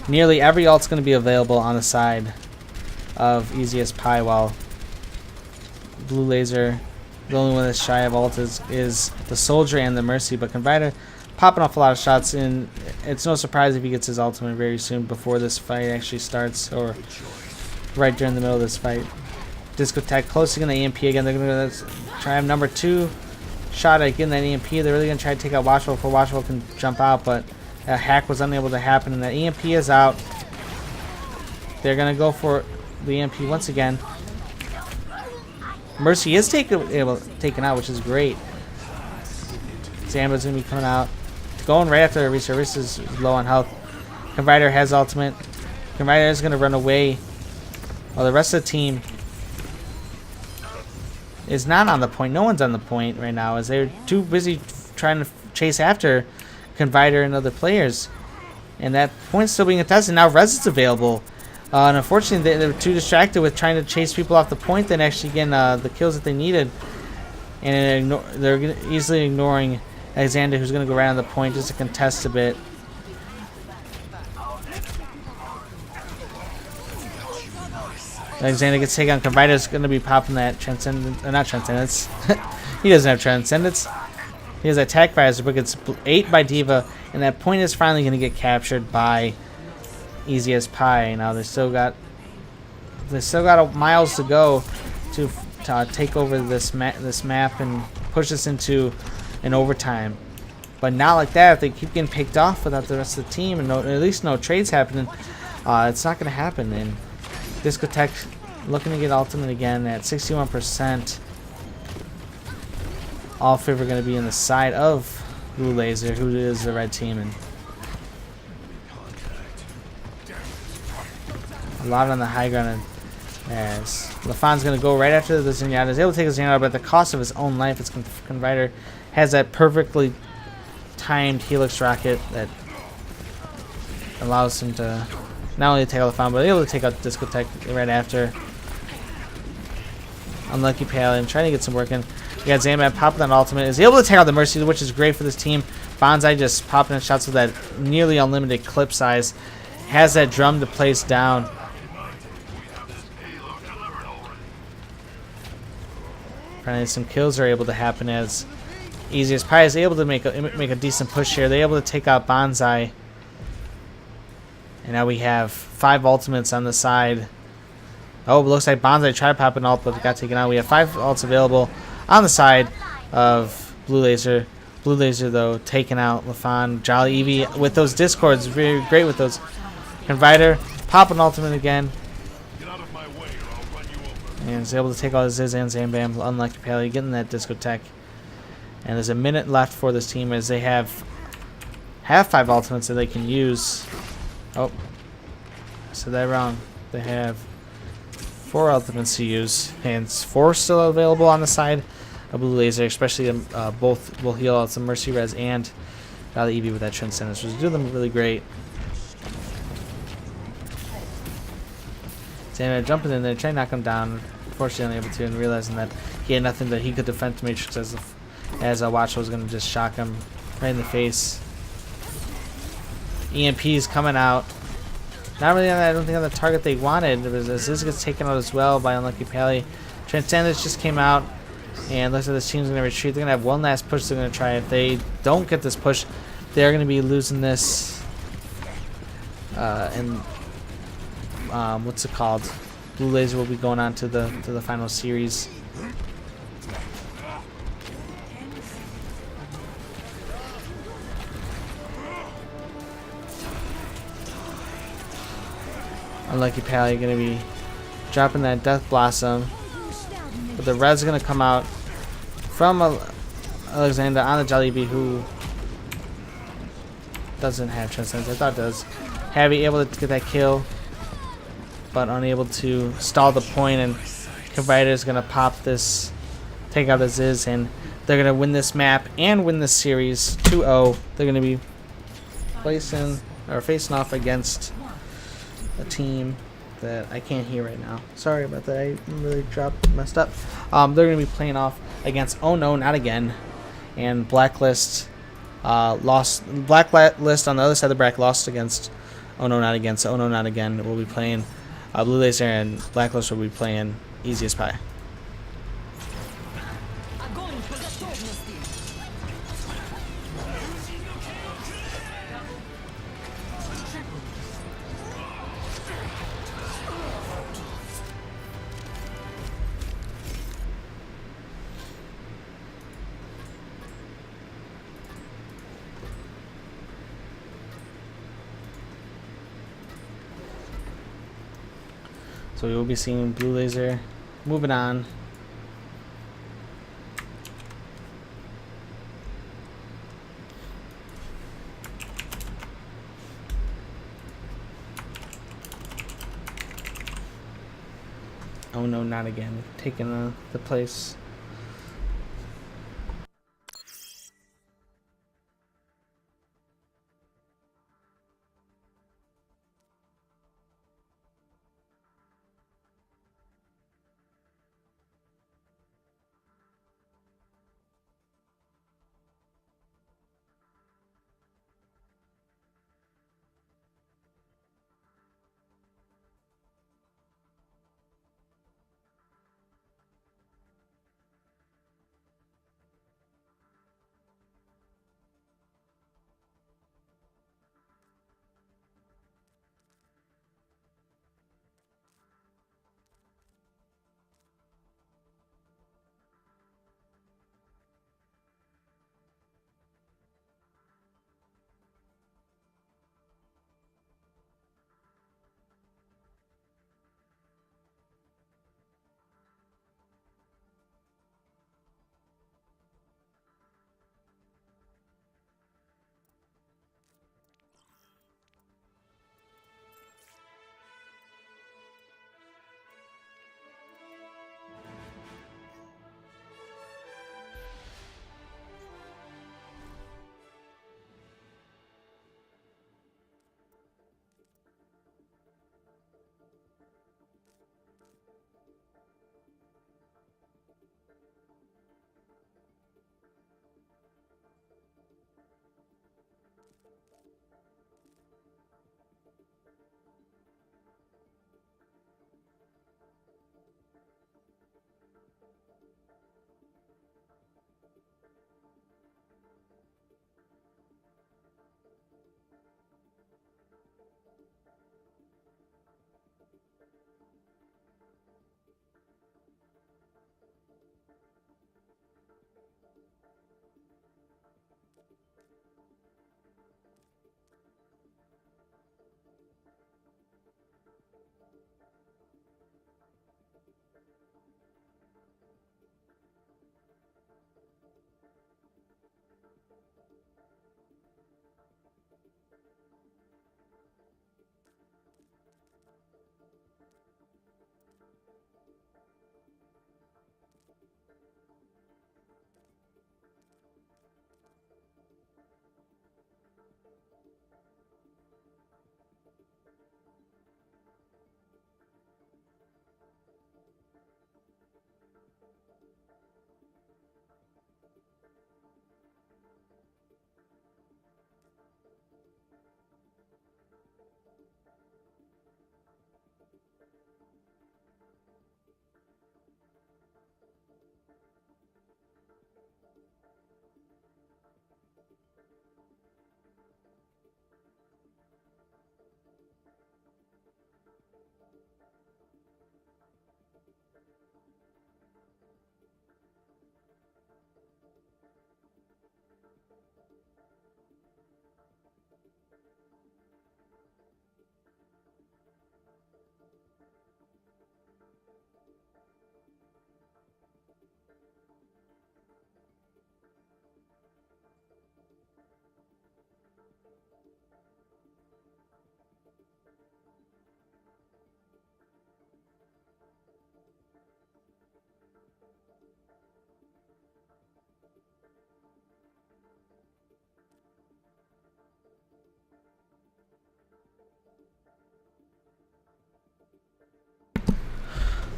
Nearly every ult's going to be available on the side of Easy as Pie, while Blue Laser, the only one that's shy of ult is the Soldier and the Mercy. But Convider popping off a lot of shots, and it's no surprise if he gets his ultimate very soon before this fight actually starts, or right during the middle of this fight. Discotheque closing in the EMP again. They're going to try number 2 shot at getting that EMP. They're really going to try to take out Watchful before Watchful can jump out, but a hack was unable to happen, and the EMP is out. They're going to go for the EMP once again. Mercy is taken out, which is great. Zamba's going to be coming out. Going right after Orisa. Orisa's low on health. Convider has ultimate. Convider is going to run away, while the rest of the team is not on the point. No one's on the point right now, as they're too busy trying to chase after Convider and other players. And that point's still being contested. Now Res is available. And unfortunately, they're too distracted with trying to chase people off the point than actually getting the kills that they needed. And they're easily ignoring Alexander, who's going to go right on the point just to contest a bit. Alexander gets taken on. Convider's going to be popping that Transcendence. Not Transcendence. He doesn't have Transcendence. He has Attack Visor, but gets 8 by D.Va. And that point is finally going to get captured by Easy as Pie. Now they still got miles to go to take over this map and push us into an overtime. But not like that. If they keep getting picked off without the rest of the team and at least no trades happening, it's not going to happen. And Discotheque looking to get ultimate again at 61%. All favor going to be on the side of Blue Laser, who is the red team, and a lot on the high ground. As LaFon's going to go right after the Zenyatta. He's able to take the Zenyatta, but at the cost of his own life. It's Convider has that perfectly timed Helix rocket that allows him to not only take out LaFon, but able to take out Discotheque right after. Unlucky Paladin trying to get some work in. We got Zambam popping that ultimate. Is able to take out the Mercy, which is great for this team. Bonsai just popping in shots with that nearly unlimited clip size. Has that drum to place down. Finally, some kills are able to happen as Easy as Pie is able to make a decent push here. They're able to take out Bonsai. And now we have 5 ultimates on the side. Oh, it looks like Bonsai tried to pop an ult, but got taken out. We have 5 ults available on the side of Blue Laser. Blue Laser, though, taking out LaFon. Jolly Eevee with those discords. Very great with those. Convider, pop an ultimate again. And is able to take out Ziz and Zambam. Unlucky Pally getting that Discotheque. And there's a minute left for this team as they have 5 ultimates that they can use. Oh, I said that wrong. They have 4 ultimates to use, and 4 still available on the side of Blue Laser, especially both will heal out some Mercy Res and Valley Eevee with that Transcendence was doing them really great. Xander jumping in there, trying to knock him down. Unfortunately, unable to, and realizing that he had nothing that he could defend the Matrix as Watch was going to just shock him right in the face. EMP's coming out. Not really, I don't think, on the target they wanted. It was as this gets taken out as well by Unlucky Pally. Transcendence just came out, and looks like this team's going to retreat. They're going to have one last push they're going to try. If they don't get this push, they're going to be losing this. What's it called? Blue Laser will be going on to the final series. Unlucky Pally going to be dropping that Death Blossom. But the red's going to come out from Alexander on the Jollibee, who doesn't have Transcendence. I thought it does. Heavy able to get that kill, but unable to stall the point, and Provider is going to pop this, take out his Ziz, and they're going to win this map and win this series 2-0. They're going to be facing off against a team that I can't hear right now. Sorry about that. I really messed up. They're going to be playing off against Oh No, Not Again, and Blacklist lost. Blacklist on the other side of the bracket lost against Oh No, Not Again. So Oh No, Not Again will be playing Blue Laser, and Blacklist will be playing Easy as Pie. So we will be seeing Blue Laser moving on. Oh no, not again. Taking the place.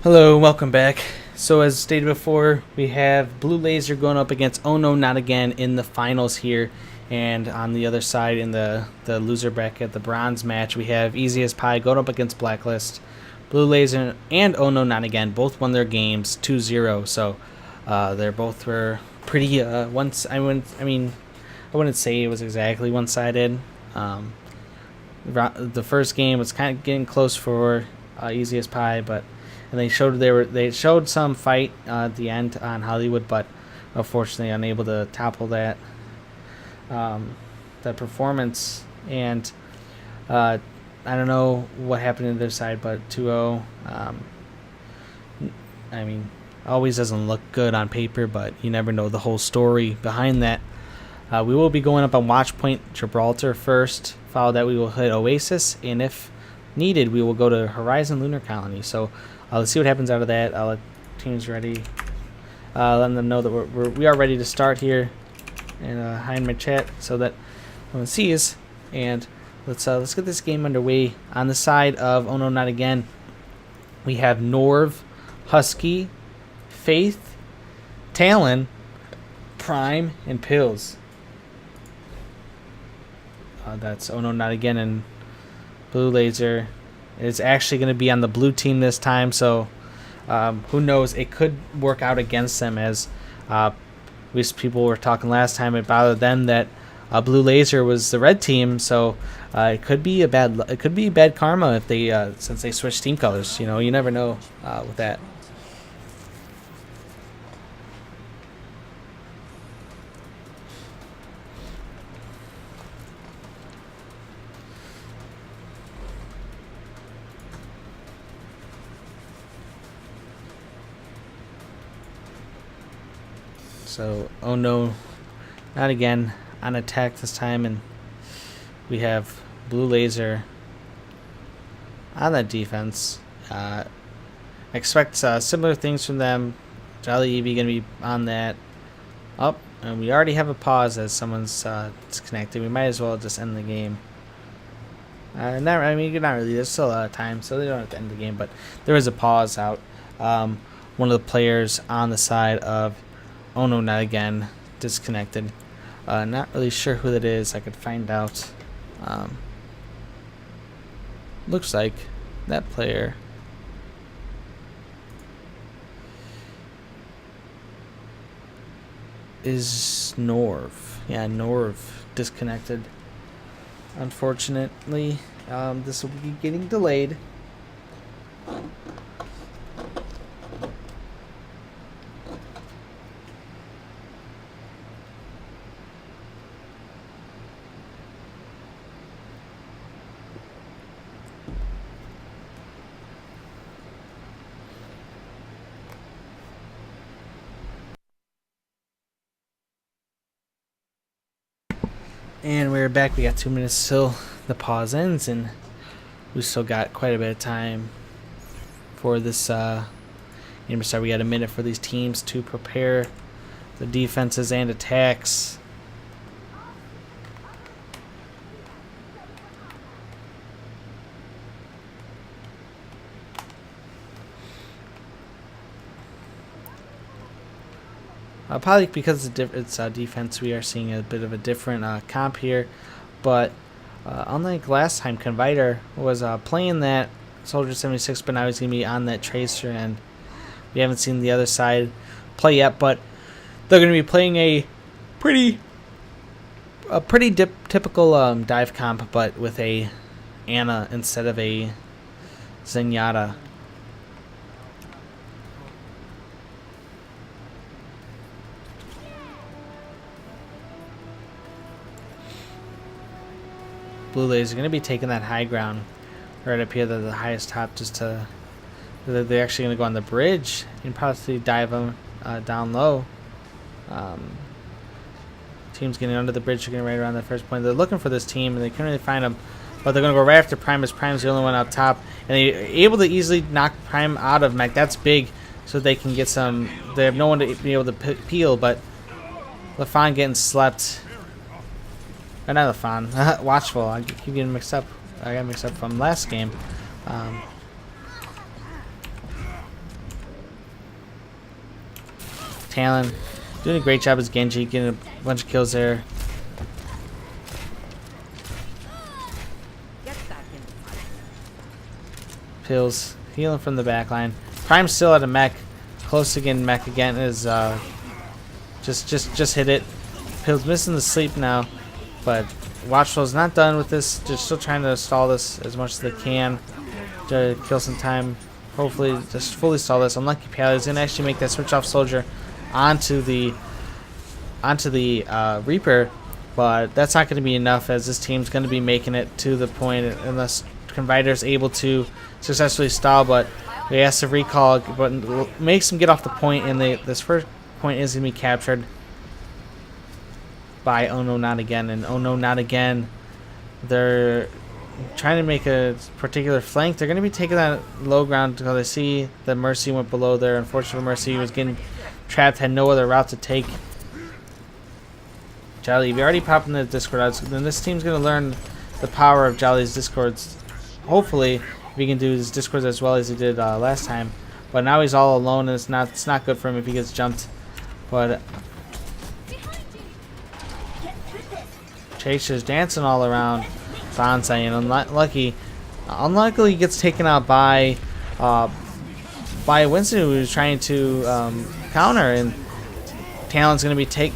Hello, welcome back. So as stated before, we have Blue Laser going up against Oh No Not Again in the finals here. And on the other side in the loser bracket, the bronze match, we have Easy as Pie going up against Blacklist. Blue Laser and Oh No Not Again both won their games 2-0. So they're both were pretty I wouldn't say it was exactly one-sided. The first game was kind of getting close for Easy as Pie, but and they showed some fight at the end on Hollywood, but unfortunately unable to topple that performance. And I don't know what happened to their side, but 2-0. Always doesn't look good on paper, but you never know the whole story behind that. We will be going up on Watchpoint Gibraltar first. Follow that, we will hit Oasis, and if needed, we will go to Horizon Lunar Colony. So let's see what happens out of that. I'll let teams ready. Letting them know that we are ready to start here, and hide my chat so that no one sees. And let's get this game underway. On the side of Oh No Not Again, we have Norv, Husky, Faith, Talon, Prime, and Pills. That's Oh No Not Again, and Blue Laser is actually going to be on the blue team this time, so who knows, it could work out against them, as people were talking last time about them that Blue Laser was the red team, so it could be bad karma if they since they switched team colors. You never know with that. So, Oh No Not Again on attack this time, and we have Blue Laser on that defense. Expect similar things from them. Jolly Evie going to be on that. And we already have a pause as someone's disconnected. We might as well just end the game. Not really. There's still a lot of time, so they don't have to end the game, but there is a pause out. One of the players on the side of Oh No Not Again disconnected. Not really sure who that is. I could find out. Looks like that player is Norv. Yeah, Norv disconnected. Unfortunately, this will be getting delayed. And we're back. We got 2 minutes till the pause ends, and we still got quite a bit of time for this game to start. We got a minute for these teams to prepare the defenses and attacks. Probably because it's defense, we are seeing a bit of a different comp here. But unlike last time, Conviter was playing that Soldier 76, but now he's going to be on that Tracer, and we haven't seen the other side play yet. But they're going to be playing a pretty typical dive comp, but with a Ana instead of a Zenyatta. Blue Laser are going to be taking that high ground right up here, the highest top, just to... They're actually going to go on the bridge and possibly dive them down low. Team's getting under the bridge, getting right around the first point. They're looking for this team, and they couldn't really find them. But they're going to go right after Prime, as Prime's the only one up top. And they're able to easily knock Prime out of mech. That's big, so they can get some... They have no one to be able to peel, but... LaFon getting slept... Or not LaFon, Watchful. I keep getting mixed up. I got mixed up from last game. Talon doing a great job as Genji, getting a bunch of kills there. Pills healing from the back line. Prime still at a mech, close to getting mech again. Is just hit it. Pills missing the sleep now, but Watchful's not done with this. They're still trying to stall this as much as they can to kill some time. Hopefully, just fully stall this. Unlucky Pally is gonna actually make that switch off soldier onto the Reaper, but that's not going to be enough, as this team's going to be making it to the point unless Convider's able to successfully stall. But he has to recall, but makes him get off the point, and this first point is going to be captured by Oh No Not Again. And Oh No Not Again, they're trying to make a particular flank. They're going to be taking that low ground because they see that Mercy went below there. Unfortunately, Mercy was getting trapped, had no other route to take. Jolly, we already popped in the Discord ads, then this team's going to learn the power of Jolly's Discords. Hopefully, we can do his Discords as well as he did last time. But now he's all alone, and it's not good for him if he gets jumped. But Chase is dancing all around Bonsai, and unluckily he gets taken out by Winston, who was trying to counter, and Talon's going to be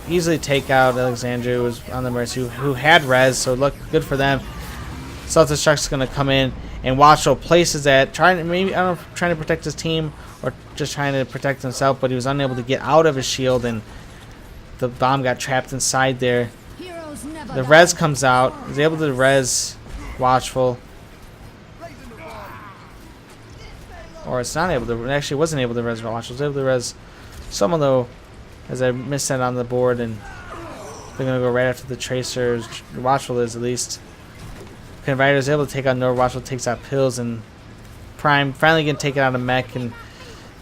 easily take out Alexandra, who was on the Mercy, who had res, so look good for them. Self-destruct's going to come in, and Watchful places that, trying to protect his team or just trying to protect himself, but he was unable to get out of his shield, and the bomb got trapped inside there. The res comes out, he's able to res Watchful, or it's not able to. It actually wasn't able to res Watchful. It was able to res someone though, as I missed that on the board, and they're gonna go right after the Tracers. Watchful is at least. Convider is able to take out Nova. Watchful takes out Pills, and Prime finally getting taken out of mech, and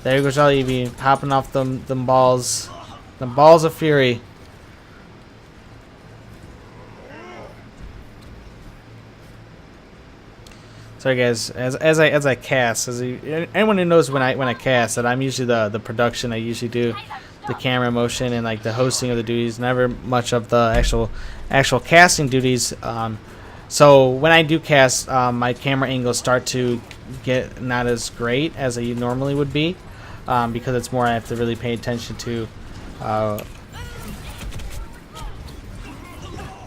there goes Evie popping off them balls, the balls of fury. Sorry guys, as I cast, anyone who knows when I cast that I'm usually the production. I usually do the camera motion and like the hosting of the duties, never much of the actual casting duties. So when I do cast, my camera angles start to get not as great as they normally would be, because it's more I have to really pay attention to.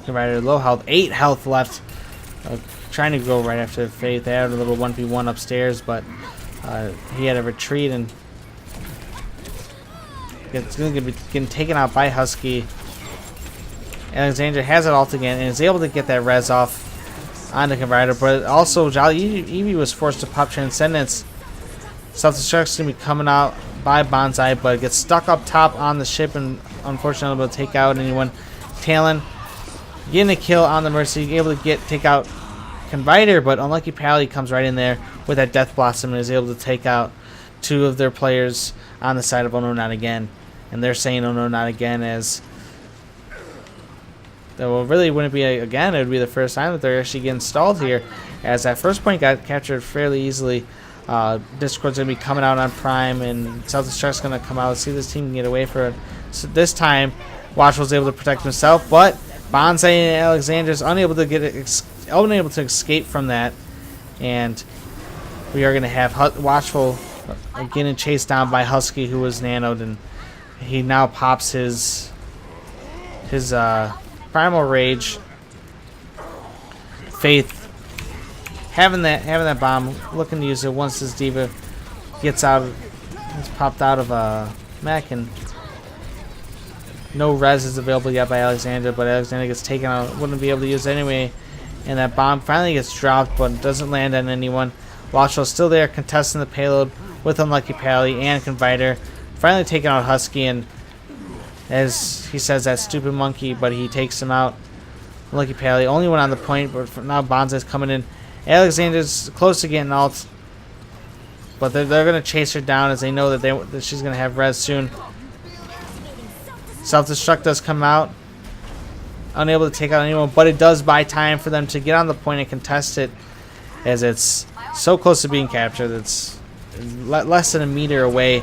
Right, low health, 8 health left. Trying to go right after Faith. They had a little 1v1 upstairs, but he had a retreat, and it's going to be getting taken out by Husky. Alexandra has it all again and is able to get that res off on the Converter, but also Jolly Evie was forced to pop Transcendence. Self-destruct's going to be coming out by Bonsai, but gets stuck up top on the ship and unfortunately unable to take out anyone. Talon getting a kill on the Mercy, able to take out Convider, but unlucky Pally comes right in there with that Death Blossom and is able to take out 2 of their players on the side of Oh No Not Again. And they're saying Oh No Not Again as well, really wouldn't be again, it would be the first time that they're actually getting stalled here, as that first point got captured fairly easily. Discord's going to be coming out on Prime, and Self-Destruct's going to come out. Let's see if this team can get away for it. So this time, Watchful's able to protect himself, but Bonsai and Alexander's unable to escape from that, and we are going to have Watchful getting chased down by Husky, who was nanoed, and he now pops his Primal Rage. Faith having that bomb, looking to use it once this diva gets popped out of a mech, and no res is available yet by Alexander, but Alexander gets taken out, wouldn't be able to use it anyway, and that bomb finally gets dropped, but doesn't land on anyone. Watchful's still there contesting the payload with Unlucky Pally and Convider, finally taking out Husky, and as he says, that stupid monkey, but he takes him out. Unlucky Pally, only one on the point, but now Bonsai's coming in. Alexander's close to getting ult, but they're going to chase her down as they know that she's going to have res soon. Self-destruct does come out, unable to take out anyone, but it does buy time for them to get on the point and contest it, as it's so close to being captured. It's less than a meter away.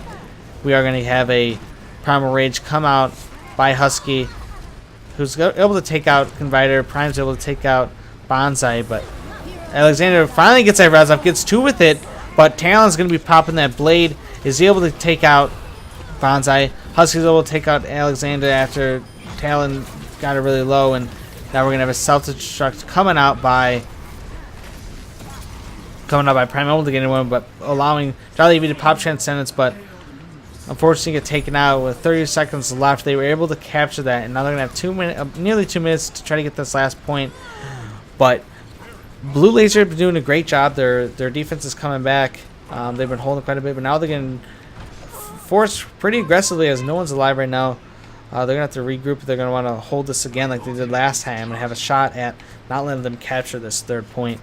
We are going to have a Primal Rage come out by Husky, who's able to take out Conviter. Prime's able to take out Bonsai, but Alexander finally gets that res up, gets 2 with it, but Talon's going to be popping that blade. Is he able to take out Bonsai? Husky's able to take out Alexander after Talon got it really low, and now we're going to have a self-destruct coming out by Prime, able to get anyone, but allowing Jolly EV to pop Transcendence, but unfortunately get taken out with 30 seconds left. They were able to capture that, and now they're going to have nearly 2 minutes to try to get this last point, but Blue Laser have been doing a great job. Their defense is coming back. They've been holding quite a bit, but now they're getting forced pretty aggressively as no one's alive right now. They're going to have to regroup. They're going to want to hold this again like they did last time and have a shot at not letting them capture this 3rd point.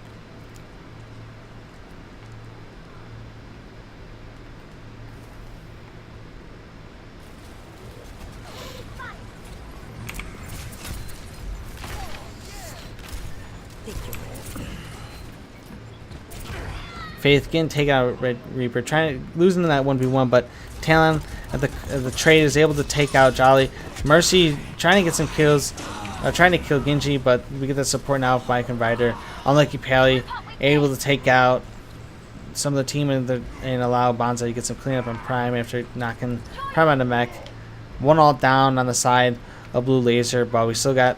Faith getting taken out Red Reaper, losing that 1v1, but Talon at the trade is able to take out Jolly. Mercy trying to get some kills, trying to kill Genji, but we get the support now by Conviter. Unlucky Pally able to take out some of the team and allow Bonsai to get some cleanup on Prime after knocking Prime on the mech. 1 ult down on the side of Blue Laser, but we still got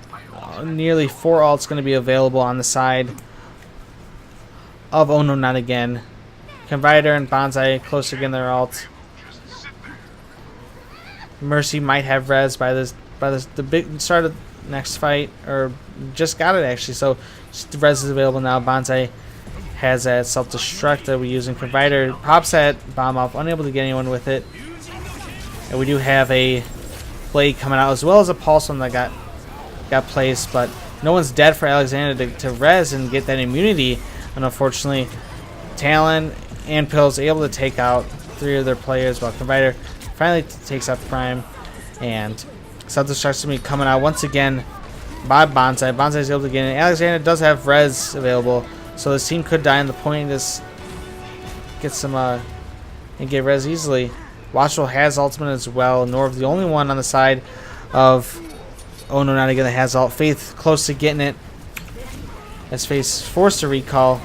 nearly 4 ults going to be available on the side of Oh No Not Again. Conviter and Bonsai close to getting their ult. Mercy might have res by the big start of the next fight, or just got it actually. So the res is available now. Bonsai has that self-destruct that we use in Conviter. Pops that bomb off, unable to get anyone with it. And we do have a blade coming out as well as a pulse one that got placed, but no one's dead for Alexander to res and get that immunity. And unfortunately, Talon and Pills able to take out 3 of their players, while Conviter finally takes out Prime. And self-destruct's going to be coming out once again by Bonsai. Bonsai is able to get in. Alexander does have res available, so this team could die on the point and just get some and get res easily. Watchful has ultimate as well. Norv the only one on the side of Oh No Not Again that has ult. Faith close to getting it, as Faith forced to recall.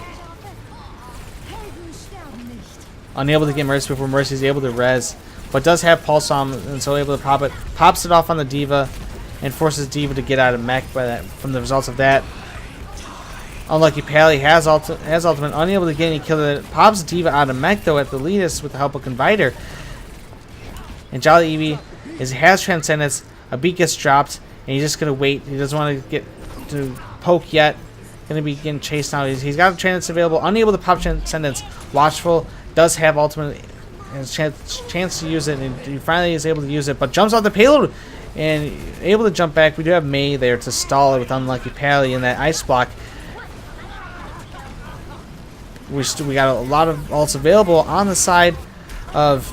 Unable to get Mercy before Mercy is able to res, but does have Pulse on, and so able to pop it. Pops it off on the D.Va and forces D.Va to get out of mech from the results of that. Unlucky Pally has ultimate, unable to get any kill. That pops D.Va out of mech though at the leadus with the help of Conviter. And Jolly Eevee has Transcendence. A beat gets dropped, and he's just gonna wait. He doesn't want to get to poke yet. Gonna be getting chased now. He's got Transcendence available, unable to pop Transcendence. Watchful does have ultimate, has chance to use it, and he finally is able to use it, but jumps off the payload and able to jump back. We do have Mei there to stall it with Unlucky Pally in that ice block. We got a lot of ults available on the side of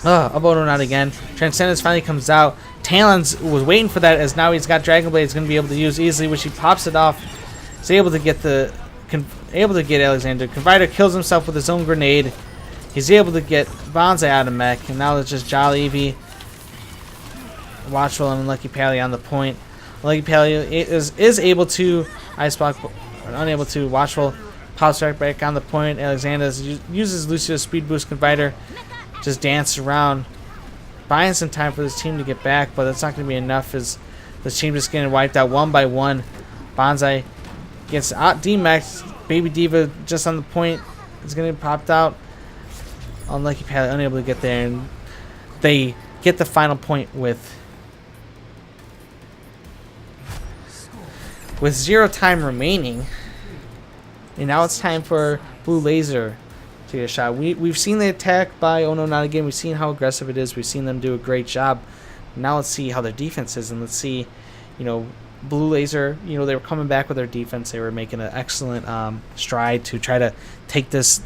Oh No Not Again. Transcendence finally comes out. Talons was waiting for that, as now he's got Dragon Blade. He's going to be able to use easily, which he pops it off. He's able to get Alexander. Conviter kills himself with his own grenade. He's able to get Bonsai out of mech, and now it's just Jolly Eevee, Watchful, and Unlucky Pally on the point. Unlucky Pally is able to ice block, but unable to. Watchful pops right back on the point. Alexander uses Lucio's speed boost. Conviter just dances around, buying some time for this team to get back, but that's not going to be enough, as this team just getting wiped out 1 by 1. Bonsai gets out D-Max. Baby D.Va just on the point is going to be popped out. Unlucky Pally unable to get there, and they get the final point with 0 time remaining. And now it's time for Blue Laser to get a shot. We've seen the attack by Oh No Not Again. We've seen how aggressive it is. We've seen them do a great job. Now let's see how their defense is, and let's see, Blue Laser, they were coming back with their defense. They were making an excellent stride to try to take this,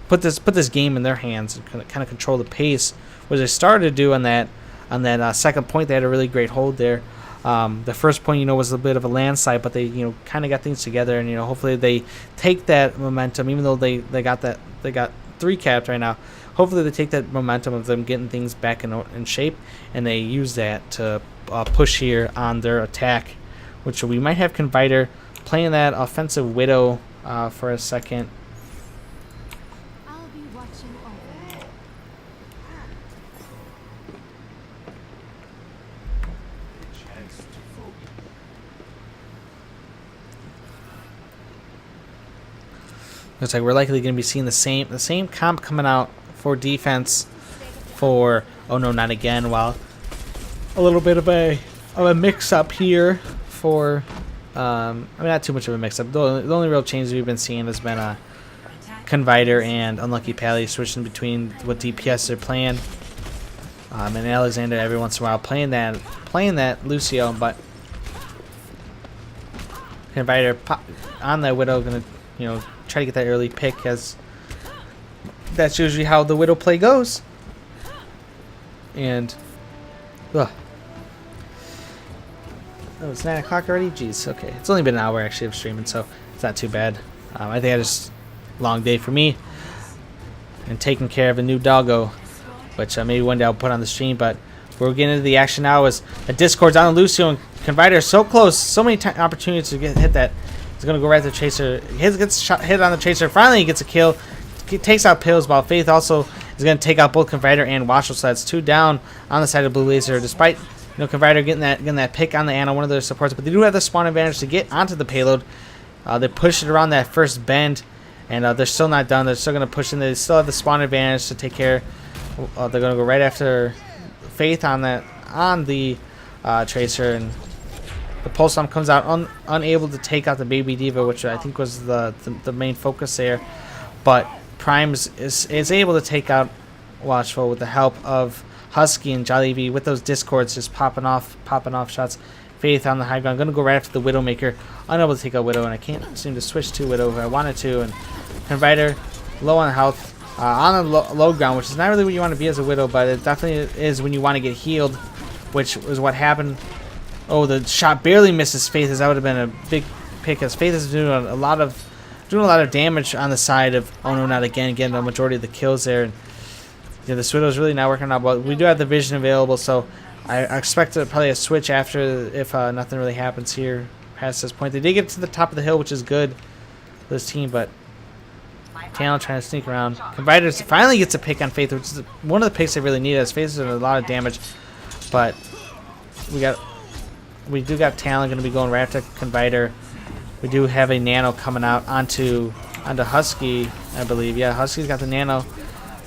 put this game in their hands and kind of control the pace, which they started to do on that second point. They had a really great hold there. The first point, was a bit of a landslide, but they, kind of got things together, and hopefully they take that momentum, even though they got 3 capped right now. hopefully they take that momentum of them getting things back in shape, and they use that to push here on their attack, which we might have Confiter playing that offensive Widow for a second. I'll be watching over. Looks like we're likely going to be seeing the same comp coming out for defense for Oh No Not Again, while a little bit of a mix up here for I mean, not too much of a mix up. The only real changes we've been seeing has been Confiter and Unlucky Pally switching between what DPS they're playing, and Alexander every once in a while playing that Lucio, but Confiter on that Widow gonna try to get that early pick, as that's usually how the Widow play goes. And oh, it's 9 o'clock already. Jeez. Okay, it's only been an hour actually of streaming, so it's not too bad. I think I just long day for me and taking care of a new doggo, which maybe one day I'll put on the stream. But we're getting into the action now. As a Discord's on Lucio, and Confiter so close, so many opportunities to hit that. He's gonna go right to the Chaser. He gets hit on the Chaser. Finally, he gets a kill. He takes out Pills, while Faith also is gonna take out both Confiter and Watchel. So that's 2 down on the side of Blue Laser, despite Confiter getting that pick on the Ana, one of their supports. But they do have the spawn advantage to get onto the payload. They push it around that first bend, and they're still not done. They're still gonna push in. They still have the spawn advantage to take care. They're gonna go right after Faith on the Tracer, and the Pulse Bomb comes out unable to take out the Baby D.Va, which I think was the main focus there. But Prime is able to take out Watchful with the help of Husky and Jollibee, with those Discords just popping off shots. Faith on the high ground, gonna go right after the Widowmaker, unable to take out Widow, and I can't seem to switch to Widow if I wanted to. And Confiter low on health, on the low ground, which is not really what you want to be as a Widow, but it definitely is when you want to get healed, which was what happened. Oh, the shot barely misses Faith, as that would have been a big pick, as Faith is doing a lot of damage on the side of Oh No Not Again, getting the majority of the kills there. And this Widow's really not working out, but we do have the vision available, so I expect probably a switch after if nothing really happens here past this point. They did get to the top of the hill, which is good for this team, but Talon trying to sneak around. Confiter finally gets a pick on Faith, which is one of the picks they really need, as Faith is doing a lot of damage. But we do got Talon going to be going right after Confiter. We do have a Nano coming out onto Husky, I believe. Yeah, Husky's got the Nano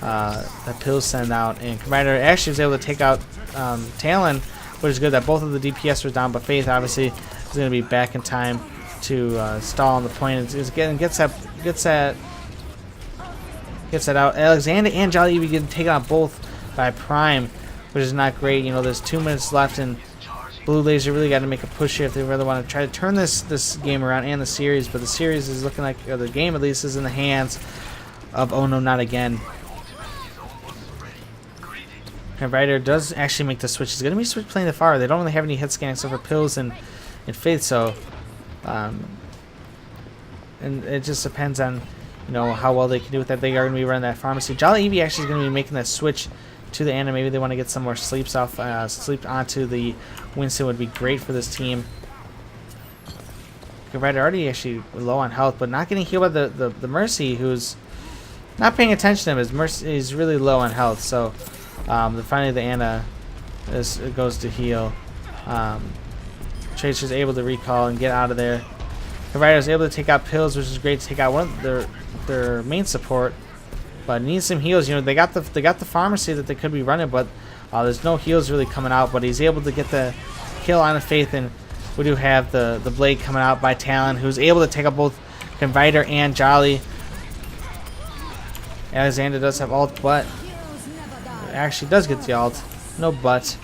that Pills send out, and Confiter actually was able to take out Talon, which is good that both of the DPS were down, but Faith obviously is going to be back in time to stall on the point. Gets that out. Alexander and Jollibee getting taken out both by Prime, which is not great. There's 2 minutes left, and Blue Laser really got to make a push here if they really want to try to turn this game around and the series. But the series is looking like, or the game at least, is in the hands of Oh No Not Again. Confiter does actually make the switch. He's going to be playing the far. They don't really have any hit scan except for Pills and Faith, so and it just depends on how well they can do with that. They are going to be running that pharmacy. Jollibee actually is going to be making that switch to the Ana. Maybe they want to get some more sleep onto the Winston would be great for this team. Confiter already actually low on health, but not getting healed by the Mercy, who's not paying attention to him. His Mercy is really low on health, so finally the Ana goes to heal. Tracer's able to recall and get out of there. Confiter is able to take out Pills, which is great to take out one of their main support, but needs some heals. They got the pharmacy that they could be running, but there's no heals really coming out. But he's able to get the kill on Faith, and we do have the blade coming out by Talon, who's able to take out both Confiter and Jolly. Alexander does have ult, but actually does get the ult. No but.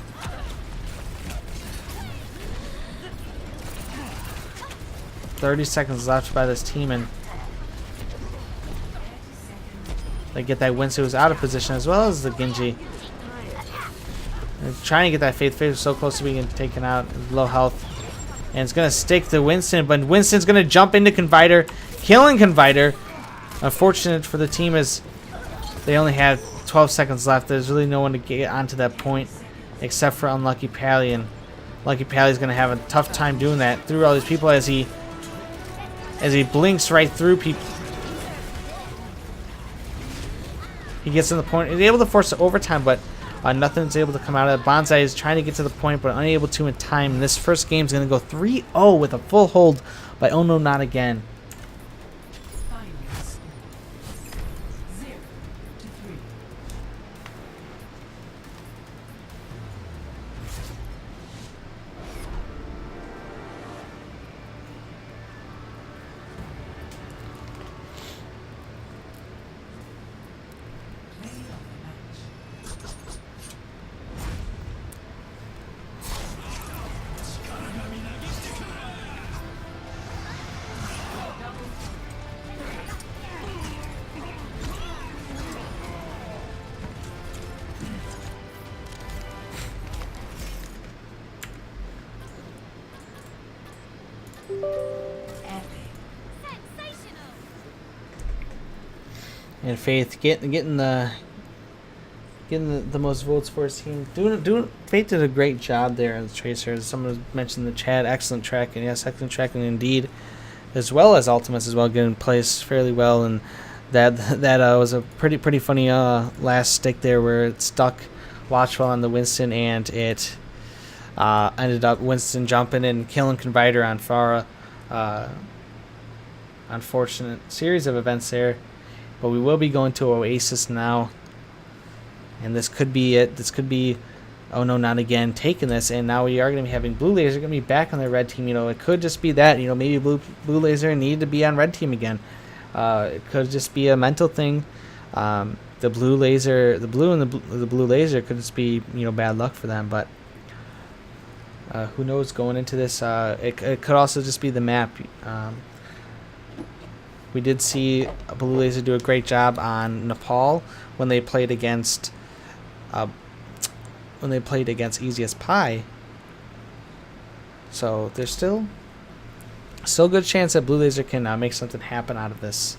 "30 seconds left by this team, and they get that Winston, who's out of position, as well as the Genji. They're trying to get that Faith. Faith is so close to being taken out, low health, and it's gonna stick to Winston, but Winston's gonna jump into Confiter, killing Confiter. Unfortunate for the team, as they only have 12 seconds left. There's really no one to get onto that point except for Unlucky Pally, and Lucky Pally's gonna have a tough time doing that through all these people as he blinks right through people. He gets in the point. He's able to force the overtime, but nothing's able to come out of it. Bonsai is trying to get to the point, but unable to in time. And this first game is going to go 3-0 with a full hold by Oh No Not Again. And Faith getting the most votes for his team. Faith did a great job there as Tracer. Someone mentioned in the chat, excellent tracking. Yes, excellent tracking indeed, as well as ultimates as well, getting placed fairly well. And that was a pretty funny last stick there where it stuck Watchwell on the Winston, and it ended up Winston jumping and killing Conviter on Pharah. Unfortunate series of events there. But we will be going to Oasis now. And this could be it. This could be Oh No Not Again taking this. And now we are going to be having Blue Laser going to be back on the red team. You know, it could just be that. You know, maybe Blue Laser needed to be on red team again. It could just be a mental thing. The Blue Laser, the Blue and the Blue Laser could just be, you know, bad luck for them. But who knows going into this. It could also just be the map. We did see Blue Laser do a great job on Nepal when they played against Easiest Pie. So there's still a good chance that Blue Laser can make something happen out of this.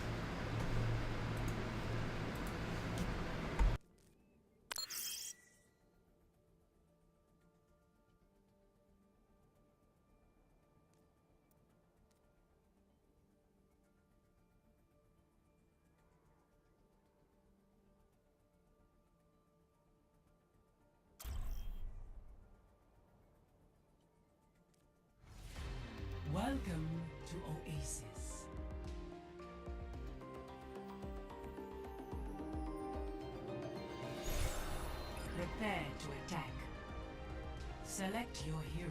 Welcome to Oasis. Prepare to attack. Select your hero.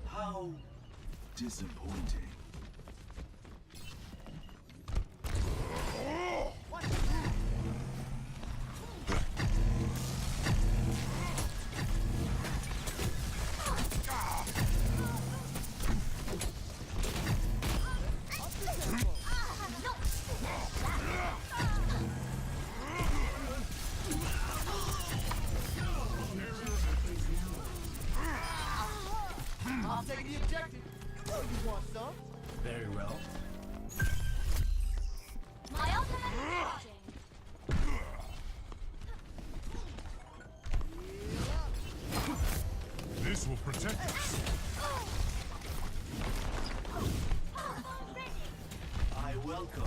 How disappointing. Very well. My ultimate is charging. This will protect us. I welcome.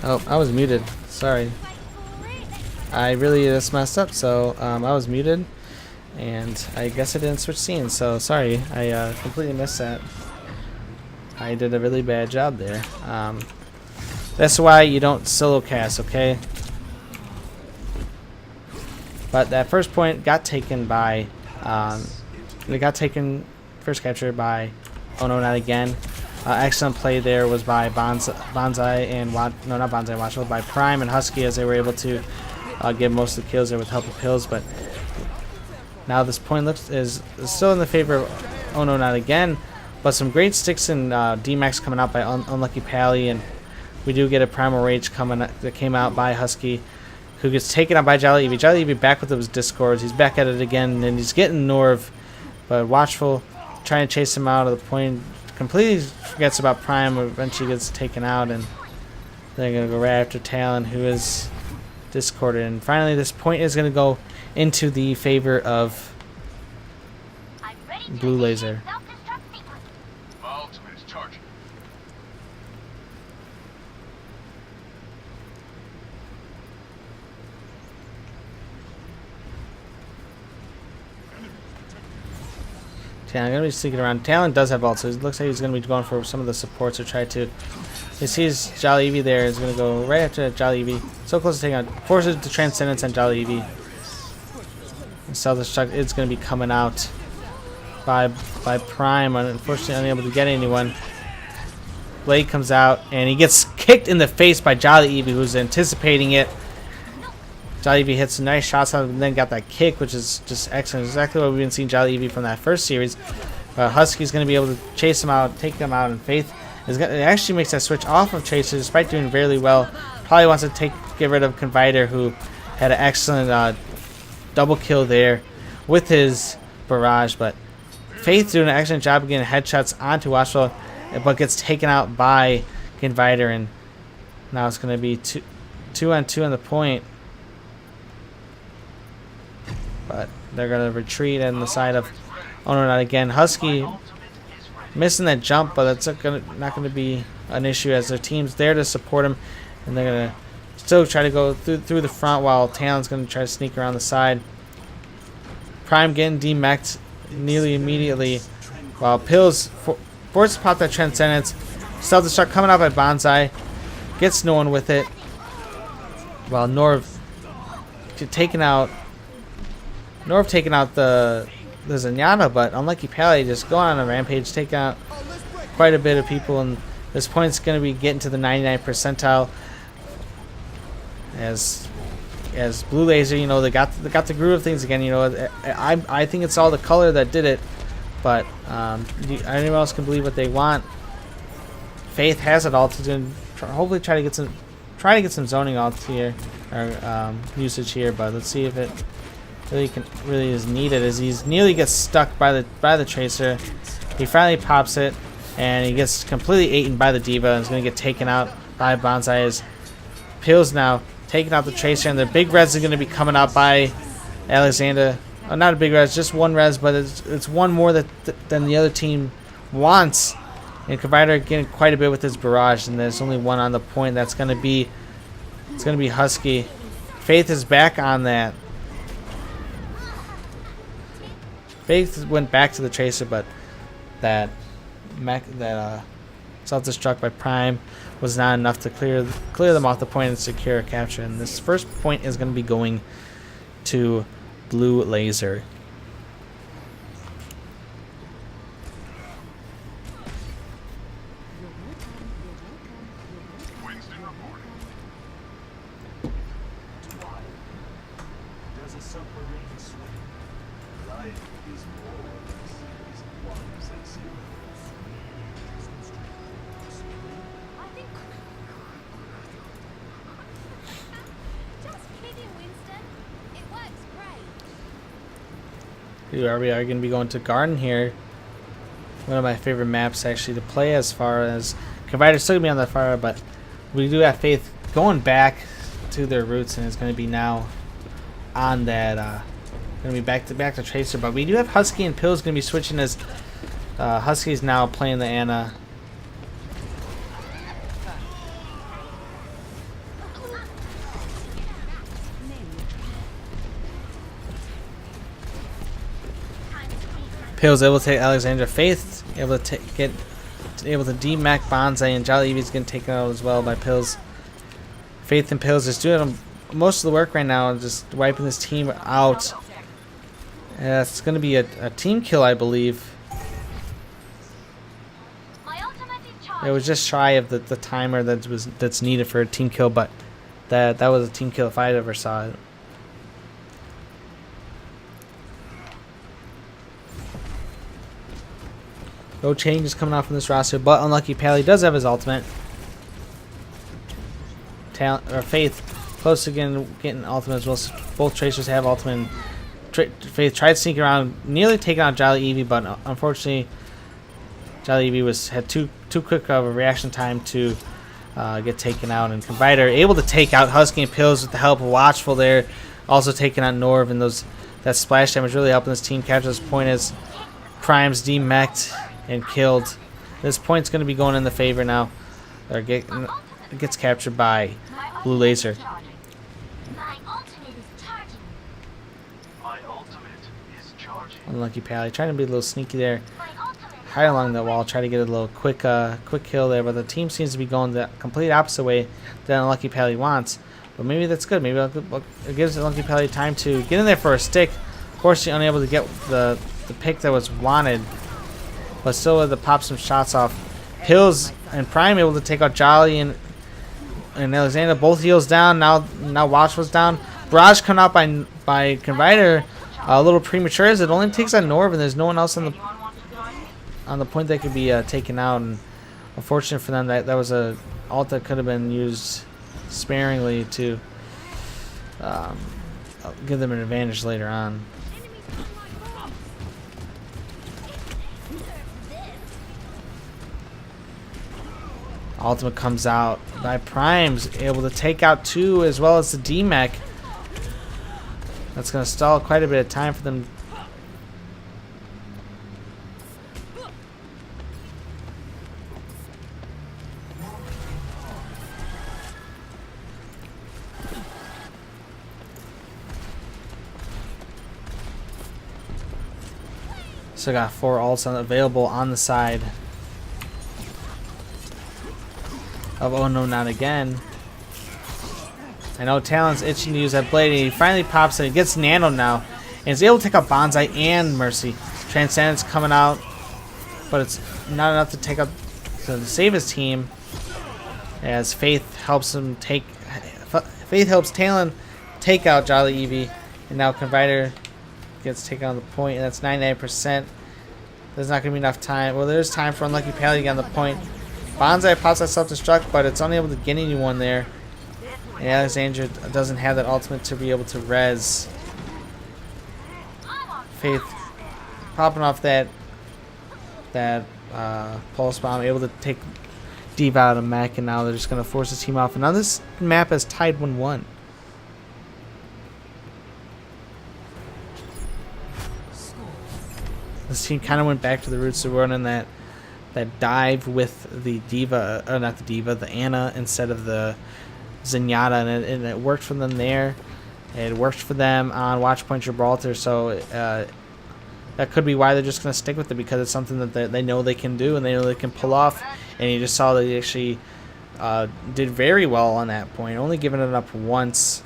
Oh, I was muted. Sorry. I really just messed up, so I was muted. And I guess I didn't switch scenes, so sorry. I completely missed that. I did a really bad job there. That's why you don't solo cast, okay? But that first point got taken by... it got taken, first capture by... Oh no, not again. Excellent play there was by Bonsai and... No, not Bonsai, Watchful. By Prime and Husky as they were able to get most of the kills there with help of pills, but... Now this point is still in the favor of Oh No Not Again, but some great sticks and D-Max coming out by Unlucky Pally, and we do get a Primal Rage that came out by Husky, who gets taken out by Jolly Eevee. Jolly Eevee back with his Discords, he's back at it again, and he's getting Norv, but Watchful trying to chase him out of the point, completely forgets about Prime, eventually gets taken out, and they're going to go right after Talon, who is Discorded, and finally this point is going to go into the favor of Blue Laser. My ultimate is charging. Talon going to be sneaking around. Talon does have ult, so it looks like he's going to be going for some of the supports to try to... He sees Jolly Eevee there, is going to go right after Jolly Eevee. So close to taking on. Forces the Transcendence on Jolly Eevee. Self-destruct is going to be coming out by Prime, unfortunately unable to get anyone. Blade comes out and he gets kicked in the face by Jolly Eevee, who's anticipating it. Jolly Eevee hits some nice shots on him and then got that kick, which is just excellent. Exactly what we've been seeing Jolly Eevee from that first series. Husky's going to be able to chase him out, take him out, and Faith it actually makes that switch off of Tracer despite doing very well. Probably wants to get rid of Convider, who had an excellent double kill there with his barrage, but Faith doing an excellent job of getting headshots onto Watchful, but gets taken out by Convider, and now it's going to be 2-on-2 on the point. But they're going to retreat on the side of Oh No Not Again. Husky missing that jump, but that's not going to be an issue as their team's there to support him, and they're going to still try to go through the front while Talon's going to try to sneak around the side. Prime getting demeched nearly immediately, while Pills forces to pop that Transcendence. Self-destruct coming out by Bonsai, gets no one with it, while Norv taking out the Zenyatta, but Unlucky Pally just going on a rampage, taking out quite a bit of people, and this point's going to be getting to the 99th percentile as Blue Laser, you know, they got the groove of things again. You know, I think it's all the color that did it, but anyone else can believe what they want. Faith has it all to hopefully try to get some zoning ult here or usage here, but let's see if it really is needed, as he's nearly gets stuck by the Tracer. He finally pops it, and he gets completely eaten by the Diva, and is going to get taken out by Bonsai. As Pills now taking out the Tracer, and the big res is going to be coming out by Alexander. Oh, not a big res, just one res, but it's one more than the other team wants. And Convider getting quite a bit with his barrage, and there's only one on the point. It's going to be Husky. Faith is back on that. Faith went back to the Tracer, but that self-destruct by Prime was not enough to clear them off the point and secure a capture. And this first point is going to be going to Blue Laser. Winston reporting. Does a submarine swim? Life is more than series of ones and zeros. I think. Just kidding, Winston. It works great. We are going to be going to Garden here. One of my favorite maps actually to play, as far as Convider's still going to be on the fire, but we do have Faith going back to their roots, and it's going to be now on that going to be back to Tracer. But we do have Husky and Pills going to be switching, as Husky's now playing the Ana. Pills able to take Alexandra. Faith able to able to demech Bonsai, and Jolly Eevee's getting taken out as well by Pills. Faith and Pills just doing most of the work right now and just wiping this team out. It's going to be a team kill, I believe. My ultimate is charged. It was just shy of the timer that's needed for a team kill, but that was a team kill if I ever saw it. No changes coming out from this roster, but Unlucky Pally does have his ultimate. Faith close to getting ultimate as well. Both Tracers have ultimate. Faith tried to sneak around, nearly taking out Jolly Eevee, but unfortunately, Jolly Eevee had too quick of a reaction time to get taken out. And Confiter able to take out Husky and Pills with the help of Watchful there, also taking out Norv, and that splash damage really helping this team capture this point as Prime's demeched and killed. This point's going to be going in the favor now. It gets captured by Blue Laser. My ultimate is charging. My ultimate is charging. Unlucky Pally trying to be a little sneaky there, My ultimate. hide along the wall, try to get a little quick kill there, but the team seems to be going the complete opposite way that Unlucky Pally wants. But maybe that's good. Maybe it gives Unlucky Pally time to get in there for a stick. Fortunately, unable to get the pick that was wanted, but still able to pop some shots off. Pills and Prime able to take out Jolly and Alexander, both heals down. Now Watchful's down. Barrage coming out by Confiter a little premature as it only takes out Norv, and there's no one else on the point that could be taken out. And unfortunate for them, that was a ult that could have been used sparingly to give them an advantage later on. Ultimate comes out by Prime's able to take out 2 as well as the DMech. That's going to stall quite a bit of time for them. So got 4 ults available on the side of Oh No Not Again. I know Talon's itching to use that blade, and he finally pops it. He gets Nano now, and is able to take out Bonsai and Mercy. Transcendence coming out, but it's not enough to take out to save his team. As Faith helps Talon take out Jolly Eevee, and now Confiter gets taken on the point, and that's 99%. There's not going to be enough time. Well, there's time for Unlucky Pally to get on the point. Bonsai pops that self-destruct, but it's unable to get anyone there. And Alexandra doesn't have that ultimate to be able to res. Faith popping off that pulse bomb, able to take Diva out of mech, and now they're just going to force the team off. And now this map is tied 1-1. This team kind of went back to the roots of running that dive with the Diva, not the Diva, the Ana instead of the Zenyatta, and it worked for them there. It worked for them on Watchpoint Gibraltar, so that could be why they're just going to stick with it, because it's something that they know they can do and they know they can pull off. And you just saw that they actually did very well on that point, only giving it up once,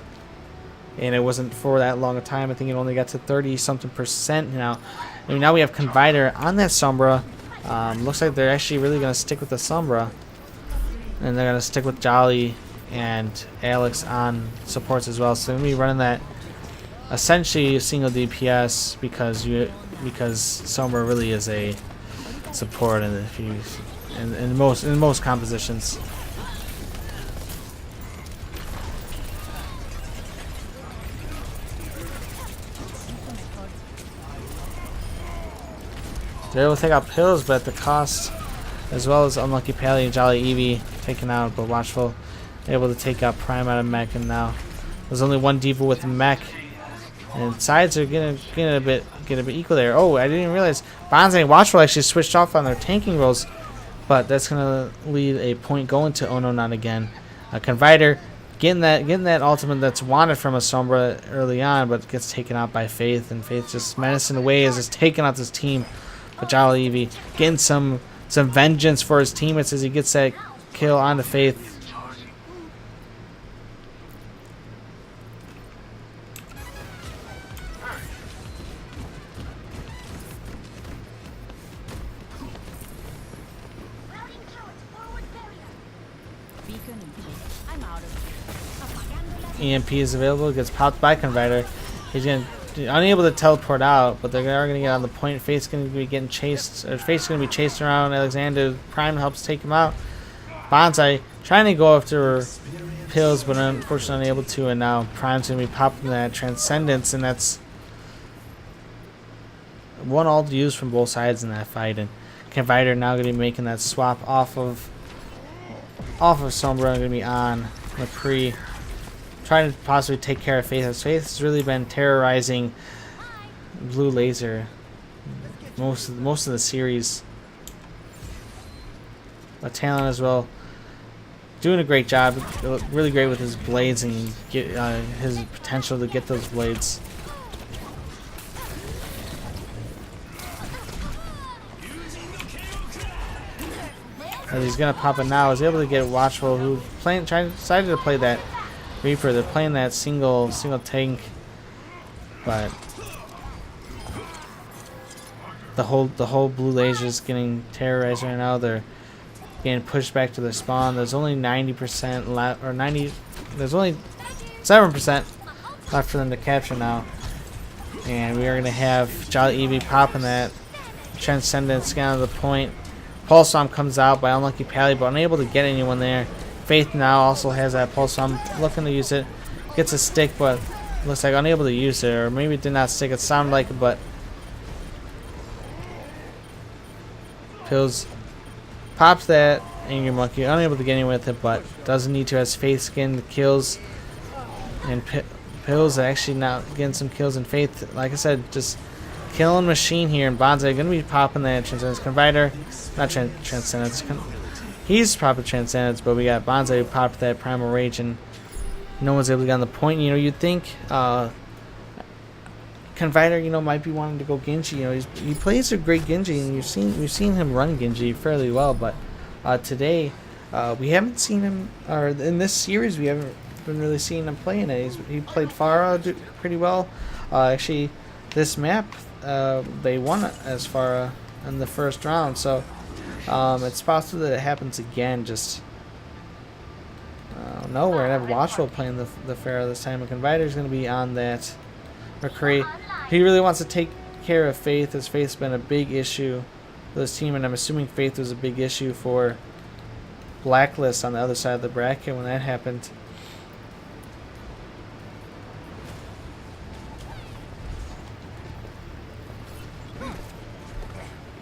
and it wasn't for that long a time. I think it only got to 30-something% now. I mean, now we have Confiter on that Sombra. Looks like they're actually really going to stick with the Sombra, and they're going to stick with Jolly and Alex on supports as well. So they're going to be running that essentially single DPS because Sombra really is a support in most compositions. They're able to take out Pills, but at the cost, as well as Unlucky Pally and Jolly Eevee taken out, but Watchful able to take out Prime out of mech, and now there's only one Diva with mech, and sides are getting a bit equal there. Oh, I didn't even realize Bonsai and Watchful actually switched off on their tanking roles, but that's gonna lead a point going to Oh No Not Again. Confiter getting that ultimate that's wanted from a Sombra early on, but gets taken out by Faith, and Faith just menacing away as it's taking out this team But Jolly Evie getting some vengeance for his teammates as he gets that kill on the Faith. Routing turret forward barrier. Beacon in place. I'm out of here. EMP is available. Gets popped by Converter. He's unable to teleport out, but they are going to get on the point. Faith's going to be getting chased. Or Faith's going to be chased around. Alexander Prime helps take him out. Bonsai trying to go after Pills, but unfortunately unable to. And now Prime's going to be popping that Transcendence, and that's one ult used from both sides in that fight. And Converter now going to be making that swap off of Sombra, going to be on McCree, trying to possibly take care of Faith. As Faith has really been terrorizing Blue Laser most of the series. But Talon as well, doing a great job, really great with his blades and get his potential to get those blades. As he's gonna pop it now, is able to get Watchful, who decided to play that Reaper. They're playing that single tank, but the whole Blue Laser is getting terrorized right now. They're getting pushed back to their spawn. There's only 90% left, or 90. There's only 7% left for them to capture now, and we are gonna have Jolly Evie popping that Transcendence down to the point. Pulse Bomb comes out by Unlucky Pally, but unable to get anyone there. Faith now also has that Pulse Bomb, looking to use it. Gets a stick, but looks like unable to use it, or maybe it did not stick. It sounded like it, but Pills pops that Angry Monkey, unable to get anywhere with it, but doesn't need to as Faith skin the kills. And Pills actually now getting some kills, and Faith, like I said, just killing machine here. And Bonsai going to be popping that Transcendence Converter. Not Transcendence. He's popping Transcendence, but we got Bonsai who popped that Primal Rage, and no one's able to get on the point. You know, you'd think Converter, you know, might be wanting to go Genji. You know, he plays a great Genji, and we've seen him run Genji fairly well. But today, we haven't seen him, or in this series, we haven't been really seeing him playing it. He played Pharah pretty well. Actually, this map, they won as Pharah in the first round, so it's possible that it happens again. Just no, we're gonna have Watchful playing the Pharah this time. And Converter's gonna be on that McCree. He really wants to take care of Faith, as Faith's been a big issue for this team, and I'm assuming Faith was a big issue for Blacklist on the other side of the bracket when that happened.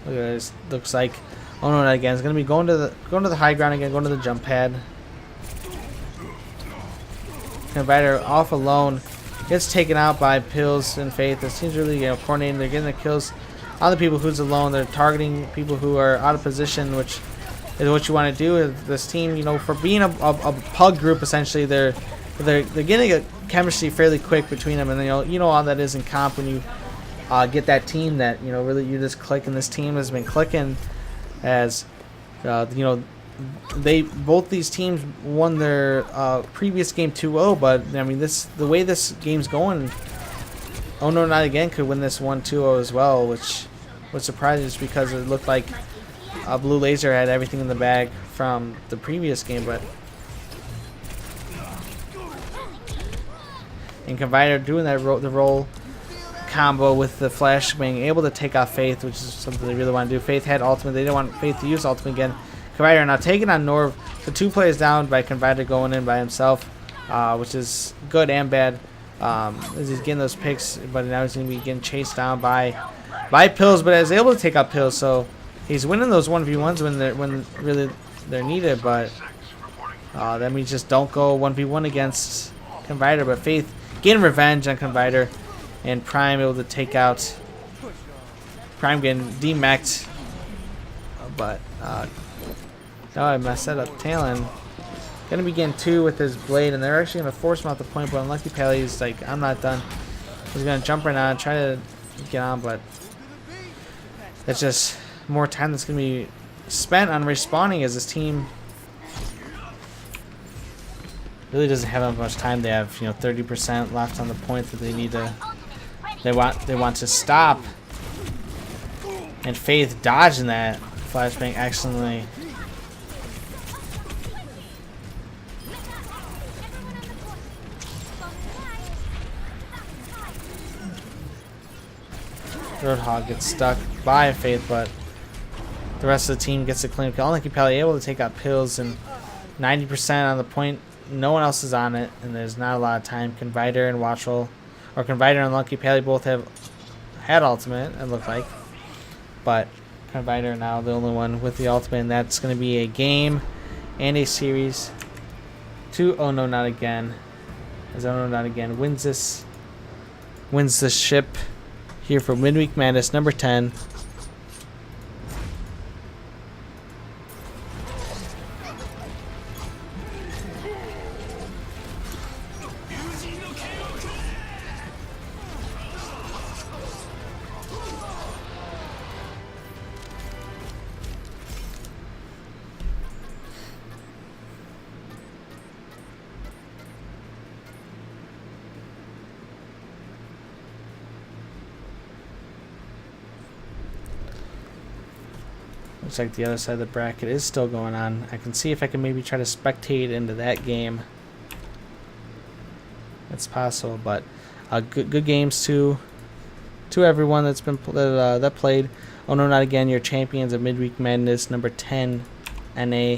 Look at this. Looks like, oh no, not again. It's gonna be going to the high ground again, going to the jump pad. Converter off alone, gets taken out by Pills and Faith. This team's really, you know, coordinating. They're getting the kills on the people who's alone. They're targeting people who are out of position, which is what you want to do. This team, you know, for being a pug group, essentially, they're getting a chemistry fairly quick between them, and you know all that is in comp when you get that team that, you know, really you just click. And this team has been clicking as you know, both these teams won their previous game 2-0, but I mean, the way this game's going, oh no, not again could win this 1-2-0 as well, which was surprising just because it looked like Blue Laser had everything in the bag from the previous game. But and Converter doing that the roll combo with the flash, being able to take off Faith, which is something they really want to do. Faith had ultimate. They didn't want Faith to use ultimate again. Converter now taking on Norv. The 2 players down by Converter going in by himself, which is good and bad. As he's getting those picks, but now he's going to be getting chased down by Pills, but is able to take out Pills. So he's winning those 1v1s when really they're needed, but that means just don't go 1v1 against Converter. But Faith getting revenge on Converter, and Prime able to take out Prime, getting demeched, but oh, I messed that up. Talon gonna be getting 2 with his blade, and they're actually gonna force him out the point, but Unlucky Pally's like, I'm not done. He's gonna jump right now and try to get on, but That's just more time that's going to be spent on respawning as this team really doesn't have that much time. They have 30% left on the point that they need to. They want to stop. And Faith dodging that flashbang excellently. Roadhog gets stuck by Faith, but the rest of the team gets a clean kill. Only probably able to take out pills, and 90% on the point. No one else is on it, and there's not a lot of time. Convider and Watchful, or Convider and Lucky Pally both had ultimate, it looked like. But Convider now the only one with the ultimate, and that's going to be a game and a series. Oh no, not again. As Oh no, not again wins this ship here for Midweek Madness number 10. Looks like the other side of the bracket is still going on. I can see if I can maybe try to spectate into that game. That's possible, but good games to everyone that's been that played. Oh no, not again! Your champions of Midweek Madness number 10, NA.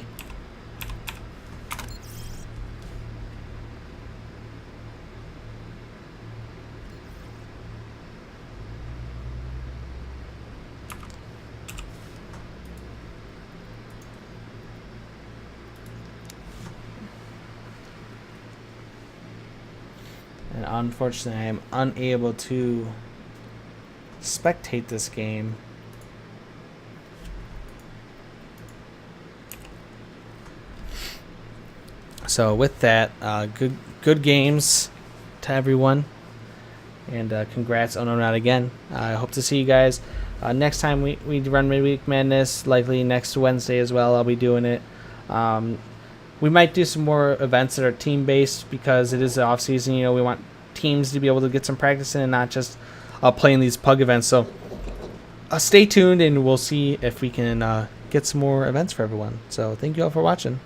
And unfortunately, I am unable to spectate this game. So with that, good games to everyone, and congrats on not again. I hope to see you guys next time we run Midweek Madness, likely next Wednesday as well. I'll be doing it. We might do some more events that are team-based because it is the off-season. We want teams to be able to get some practice in and not just playing these pug events. So stay tuned, and we'll see if we can get some more events for everyone. So thank you all for watching.